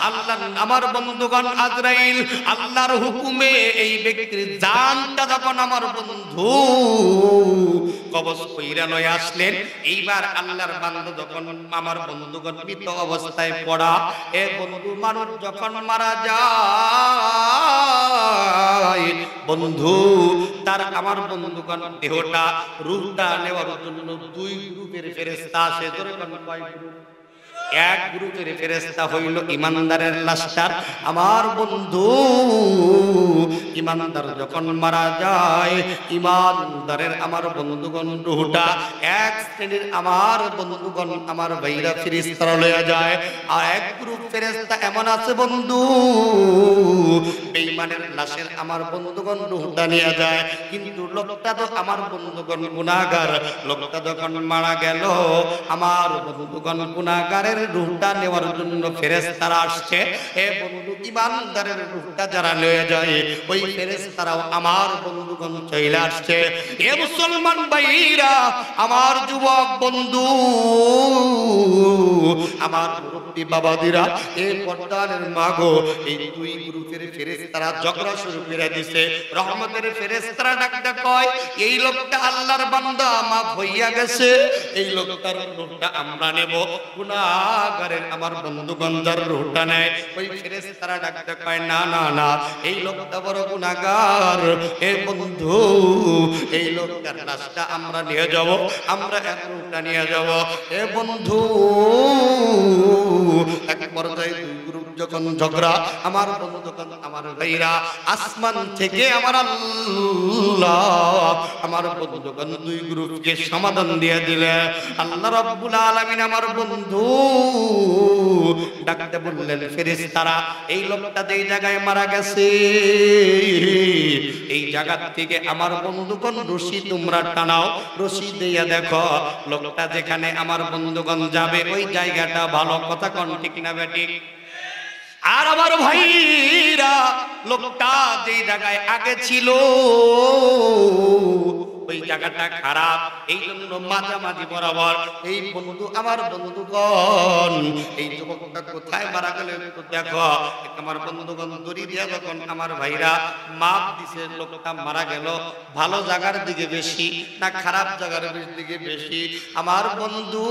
আল্লাহ আমার বন্ধুগণ আজরাইল আল্লাহর হুকুমে এই ব্যক্তির জানটা যখন আমার বন্ধু কবজ কইরা লয়ে আসলেন, এইবার আল্লাহর বান্দা যখন আমার বন্ধুগণ মৃত অবস্থায় পড়া, এ বন্ধু মানুষ যখন মারা যায়, বন্ধু তার আমার বন্ধুগণ দেহটা রূহটা নেওয়ার জন্য 2 গ্রুপের ফেরেশতা আসে। জোরে কন্না কয় গ্রুপ? 1 গ্রুপের ফেরেশতা হইল ইমানদারের লাশটার। আমার বন্ধু ইমানদার যখন মারা যায়, ইমানদারের আমার বন্ধুগণ রূহটা 1 শ্রেণীর আমার বন্ধুগণ আমার ভাইরা ফেরেশতারা লয়ে যায়। আর 1 গ্রুপ ফেরেশতা এমন আছে বন্ধু, বেঈমানের লাশের আমার বন্ধুগণ রূহটা নিয়ে যায়। কিন্তু লোকটা তো আমার বন্ধুগণ গুনাহগার, লোকটা যখন মারা গেল, আমার বন্ধুগণ গুনাহগারের রূহটা নেওয়ার জন্য ফেরেশতারা আসছে। এ বন্ধু, ইমানদারের রূহটা যারা নিয়ে যায় ওই ফেরেশতারাও আমার বন্ধুগণ চলে আসছে। এ মুসলমান ভাইরা, আমার যুবক বন্ধু, আমার মুরব্বী বাবাদিরা, এই পর্দারের মাগো, এই দুই গ্রুপের ফেরেশতারা ঝগড়া শুরু করে দিছে। রহমতের ফেরেশতারা ডাকতে কয়, এই লোকটা আল্লাহর বান্দা, মাফ হইয়া গেছে, এই লোকটার রূহটা আমরা নেব। গুনাহগারের আমার বন্ধুগণ যার রূহটা নেয় ওই ফেরেশতারা ডাকতে কয়, না না না, এই লোকটা বড় গুনাহগার, এ বন্ধু, এই লোকটার লাশটা আমরা নিয়ে যাব, আমরা এক রূহটা নিয়ে যাব। এ বন্ধু, এক পর্যায়ে দুই গ্রুপ যখন ঝগড়া, আমার বন্ধুগণ, আমার ভাইরা, আসমান থেকে আমার আল্লাহ আমার বন্ধুগণ দুই গ্রুপকে সমাধান দিয়ে দিলে। আল্লাহ রাব্বুল আলামিন আমার বন্ধু ডাকতে বললেন, ফেরেশতারা, এই লোকটা যেই জায়গায় মারা গেছে এই জায়গা থেকে আমার বন্ধুগণ রশি তোমরা টানাও, রশি দিয়ে দেখো লোকটা যেখানে আমার বন্ধুগণ যাবে ওই জায়গাটা ভালো। কথা কোন ঠিক না বেঠিক? আর আমার ভাইরা, লোকটা যেই জায়গায় আগে ছিল ওই জায়গাটা খারাপ, এই জন্য মাঝামাঝি বরাবর এই বন্ধু, আমার বন্ধুগণ, এই যুবকটা কোথায় মারা গেল একটু দেখো। আমার বন্ধুগণ দড়ি দিয়া যখন আমার ভাইরা মাপ দিছে, লোকটা মারা গেল ভালো জায়গার দিকে বেশি না খারাপ জায়গার দিকে বেশি? আমার বন্ধু,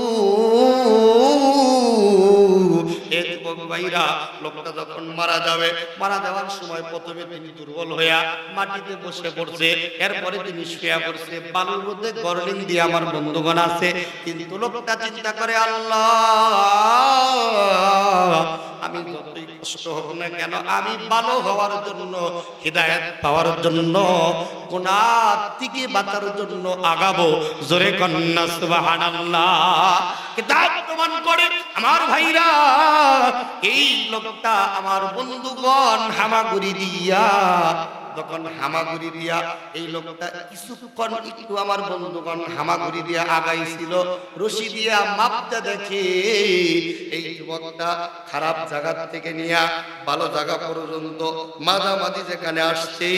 এই যুবক ভাইরা, লোকটা যখন মারা যাবে, মারা যাওয়ার সময় প্রথমে তিনি দুর্বল হইয়া মাটিতে বসে পড়ছে, এরপরে তিনি শুয়ে পড়ছে বালুর মধ্যে গর্লিং দিয়ে আমার বন্ধুগণ আছে। কিন্তু লোকটা চিন্তা করে, আল্লাহ, আমি যতই কষ্ট হোক না কেন, আমি ভালো হওয়ার জন্য, হিদায়াত পাওয়ার জন্য, গুনাহ থেকে বাঁচার জন্য আগাবো। জোরে কন্যা সুবহানাল্লাহ। কিতাব প্রমাণ করে আমার ভাইরা, এই লোকটা আমার বন্ধুগণ হামাগুড়ি দিয়া, যখন হামাগুড়ি দিয়া এই লোকটা কিছুক্ষণ একটু আমার বন্ধুগণ হামাগুড়ি দিয়া আগাইছিল, রশি দিয়া মাপতে দেখে এই যুবকটা খারাপ জায়গা থেকে নিয়ে ভালো জায়গা পর্যন্ত মাঝামাঝি যেখানে আসছে,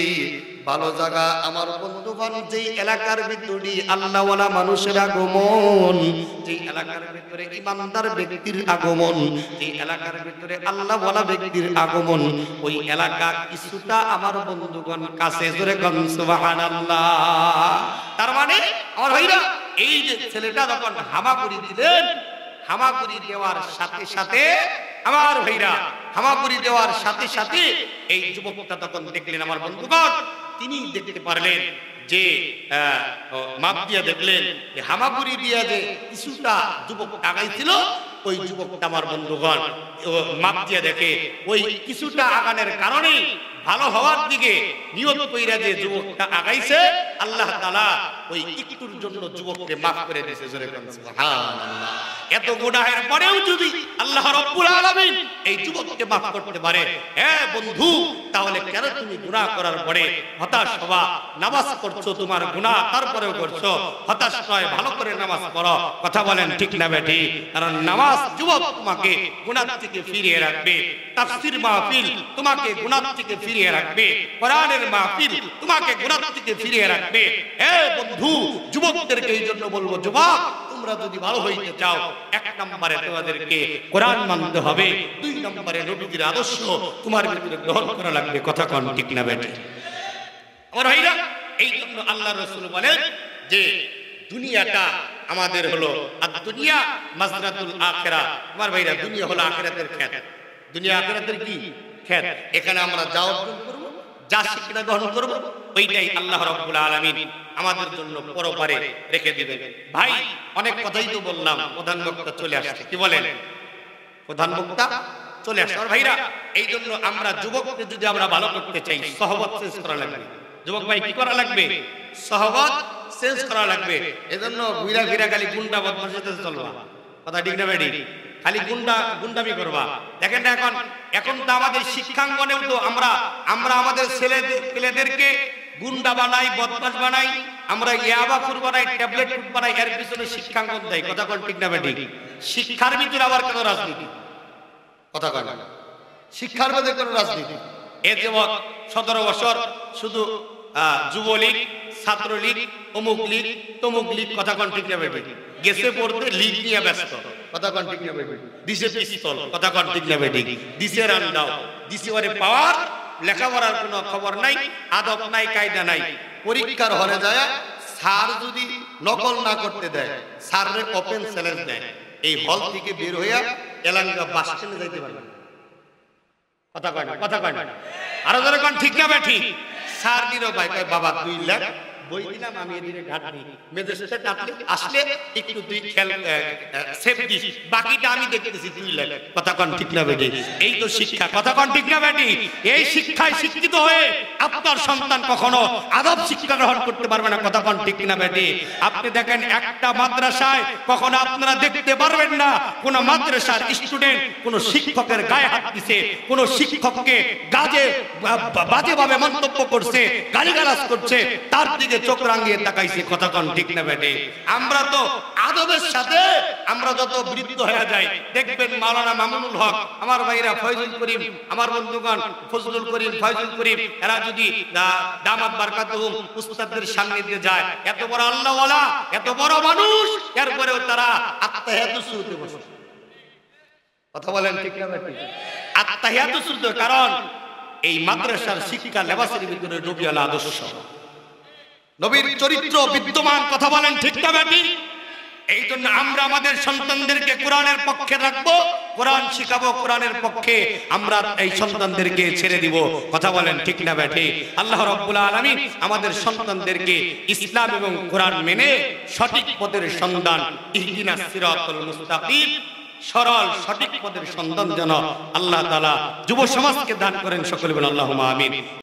ভালো জায়গা আমার বন্ধুগণ, যেই এলাকার ভিতরে আল্লাহওয়ালা মানুষের আগমন, যেই এলাকার ভিতরে ইমানদার ব্যক্তির আগমন, যেই এলাকার ভিতরে আল্লাহওয়ালা ব্যক্তির আগমন, ওই এলাকা কিছুটা আমার বন্ধুগণ কাছে। জোরে কোন সুবহানাল্লাহ। তার মানে আমার ভাইরা, এই যে ছেলেটা যখন হামাগুড়ি দিলেন, হামাগুড়ি দেওয়ার সাথে সাথে আমার ভাইরা, হামাগুড়ি দেওয়ার সাথে সাথে এই যুবকটা তখন দেখলেন আমার বন্ধুগণ, তিনি দেখতে পারলেন যে মাপ দিয়ে দেখলেন যে হামাগুড়ি দিয়ে যে কিছুটা যুবক আগাইছিল, ওই যুবকটা আমার বন্ধুগণ মাপ দিয়ে দেখে ওই কিছুটা আগানের কারণে ভালো হওয়ার দিকে নিয়ত কইরা যে যুবকটা আগাইছে, আল্লাহ তাআলা ওই একটুর জন্য যুবককে মাফ করে দিয়েছে। জোরে কোন সুবহানাল্লাহ। এত গুনাহের পরেও যদি আল্লাহ রাব্বুল আলামিন এই যুবককে মাফ করতে পারে, হ্যাঁ বন্ধু, তাহলে কেন তুমি গুনাহ করার পরে হতাশ হবা? নামাজ পড়ছো, তোমার গুনাহ তারপরেও করছো, হতাশ নয়, ভালো করে নামাজ পড়ো। কথা বলেন ঠিক না বেঠি? কারণ নামাজ যুবক তোমাকে গুনাহ থেকে ফিরিয়ে রাখবে, তাফসীর মাহফিল তোমাকে গুনাহ থেকে ফিরিয়ে রাখবে, কোরআনের মাহফিল তোমাকে গুনাহ থেকে ফিরিয়ে রাখবে। হে বন্ধু, যুবকদেরকে এই জন্য বলবো, যুবক, তোমরা যদি ভালো হইতে চাও, এক নম্বরে তোমাদেরকে কোরআন মানতে হবে, দুই নম্বরে নবীর আদর্শ তোমার ভিতরে গ্রহণ করা লাগবে। কথা কোন ঠিক না বেঠি? আমার ভাইরা, এই জন্য আল্লাহ রাসূল বলেন যে দুনিয়াটা আমাদের হলো আর দুনিয়া মাজরাতুল আখিরাহ। আমার ভাইরা, দুনিয়া হলো আখিরাতের ক্ষেত। দুনিয়া আখিরাতের কি ক্ষেত? এখানে আমরা যা অর্জন করব, যা শিক্ষা গ্রহণ করব, ওইটাই আল্লাহ রাব্বুল আলামিন আমাদের জন্য পরপারে রেখে দিবেন। ভাই, অনেক কথাই তো বললাম, প্রধান বক্তা চলে আসছে। কি বলেন? প্রধান বক্তা চলে আসছে। আর ভাইরা, এই জন্য আমরা যুবককে যদি আমরা ভালো করতে চাই, সহবত চেঞ্জ করা লাগবে। যুবক ভাই, কি করা লাগবে? সহবত চেঞ্জ করা লাগবে। এজন্য ঘুরা ফিরা খালি গুন্ডা বদমাশিতে চলবা। কথা ঠিক না বেডি? খালি গুন্ডামি করবা। দেখেন না, এখন তো আমাদের শিক্ষাঙ্গনেও তো আমরা আমাদের ছেলেদেরকে গুন্ডা বানাই, বদমাশ বানাই। আমরা ইয়াবা বানাই, ট্যাবলেট বানাই, এর পিছনে শিক্ষাঙ্গন দেয়। কথা কোন ঠিক না বেঠিক? শিক্ষার ভিতরে আবার কেন রাজনীতি? কথা কয় না, শিক্ষার মধ্যে কোন রাজনীতি? এ যেমন 17 বছর শুধু যুবলীগ, ছাত্রলীগ, অমুক লীগ, তমুক লীগ, কথা কোন ঠিক না বেঠিক? গেছে পড়তে লীগ নিয়ে ব্যস্ত, কথা কোন ঠিক না বেঠিক? দিছে পিস্তল, কথা কোন ঠিক না বেঠিক? দিছে রান্দাও, দিছে ওরে পাওয়ার, লেখাপড়ার কোনো খবর নাই, আদব নাই, কায়দা নাই। পরীক্ষার হলে যায় স্যার যদি নকল না করতে দেয়, স্যারের ওপেন চ্যালেঞ্জ দেয়, এই হল থেকে বের হইয়া এলাঙ্গা বাস স্ট্যান্ডে যাইতে পারবে না। কথা কয় না, কথা কয় না, আরো ধরে কোন ঠিক না বেঠিক? স্যার দিল ভাই, কয় বাবা 2 লাখ বই দিলাম, আমি এদিকে ঘাটনি ম্যাজিস্ট্রেট আসলে একটু তুই খেল সেফ দিস, বাকিটা আমি দেখতেছি 2 লাখ। কথা কোন ঠিক না বেটি? এই তো শিক্ষা। কথা কোন ঠিক না বেটি? এই শিক্ষায় শিক্ষিত হয়ে আপনার সন্তান কখনো আদব শিক্ষা গ্রহণ করতে পারবে না। কথা কোন ঠিক না বেটি? আপনি দেখেন একটা মাদ্রাসায় কখনো আপনারা দেখতে পারবেন না কোন মাদ্রাসার স্টুডেন্ট কোন শিক্ষকের গায়ে হাত দিছে, কোন শিক্ষককে বাজেভাবে মন্তব্য করছে, গালিগালাজ করছে, তার দিকে চোখ রাঙিয়ে তাকাইছে। কথা কোন ঠিক না বেটে? আমরা তো আদবের সাথে আমরা যত বৃদ্ধ হয়ে যাই, দেখবেন মাওলানা মামুনুল হক, আমার ভাইরা ফয়জুল করিম, আমার বন্ধুগণ ফজলুল করিম, ফয়জুল করিম, এরা যদি দামাত বারকাতুহুম উস্তাদদের সামনে দিয়ে যায়, এত বড় আল্লাহওয়ালা, এত বড় মানুষ, এরপরেও তারা আত্তাহিয়াতুস সুরতে বসে। কথা বলেন ঠিক না বেটে? আত্তাহিয়াতুস সুরতে, কারণ এই মাদ্রাসার শিক্ষা লেবাসের ভিতরে নবী আলাইহিস আদর্শ, নবীর চরিত্র বিদ্যমান। কথা বলেন ঠিক না বেটি? এই জন্য আমরা আমাদের সন্তানদেরকে কোরআনের পক্ষে রাখবো, কোরআন শিখাবো, কোরআনের পক্ষে আমরা এই সন্তানদেরকে ছেড়ে দিব। কথা বলেন ঠিক না বেটি? আল্লাহ রাব্বুল আলামিন আমাদের সন্তানদেরকে ইসলাম এবং কোরআন মেনে সঠিক পথের সন্ধান, ইহদিনাস সিরাতাল মুস্তাকিম, সরল সঠিক পথের সন্ধান যেন আল্লাহ তাআলা যুব সমাজকে দান করেন। সকলে বলেন আল্লাহুম্মা আমিন।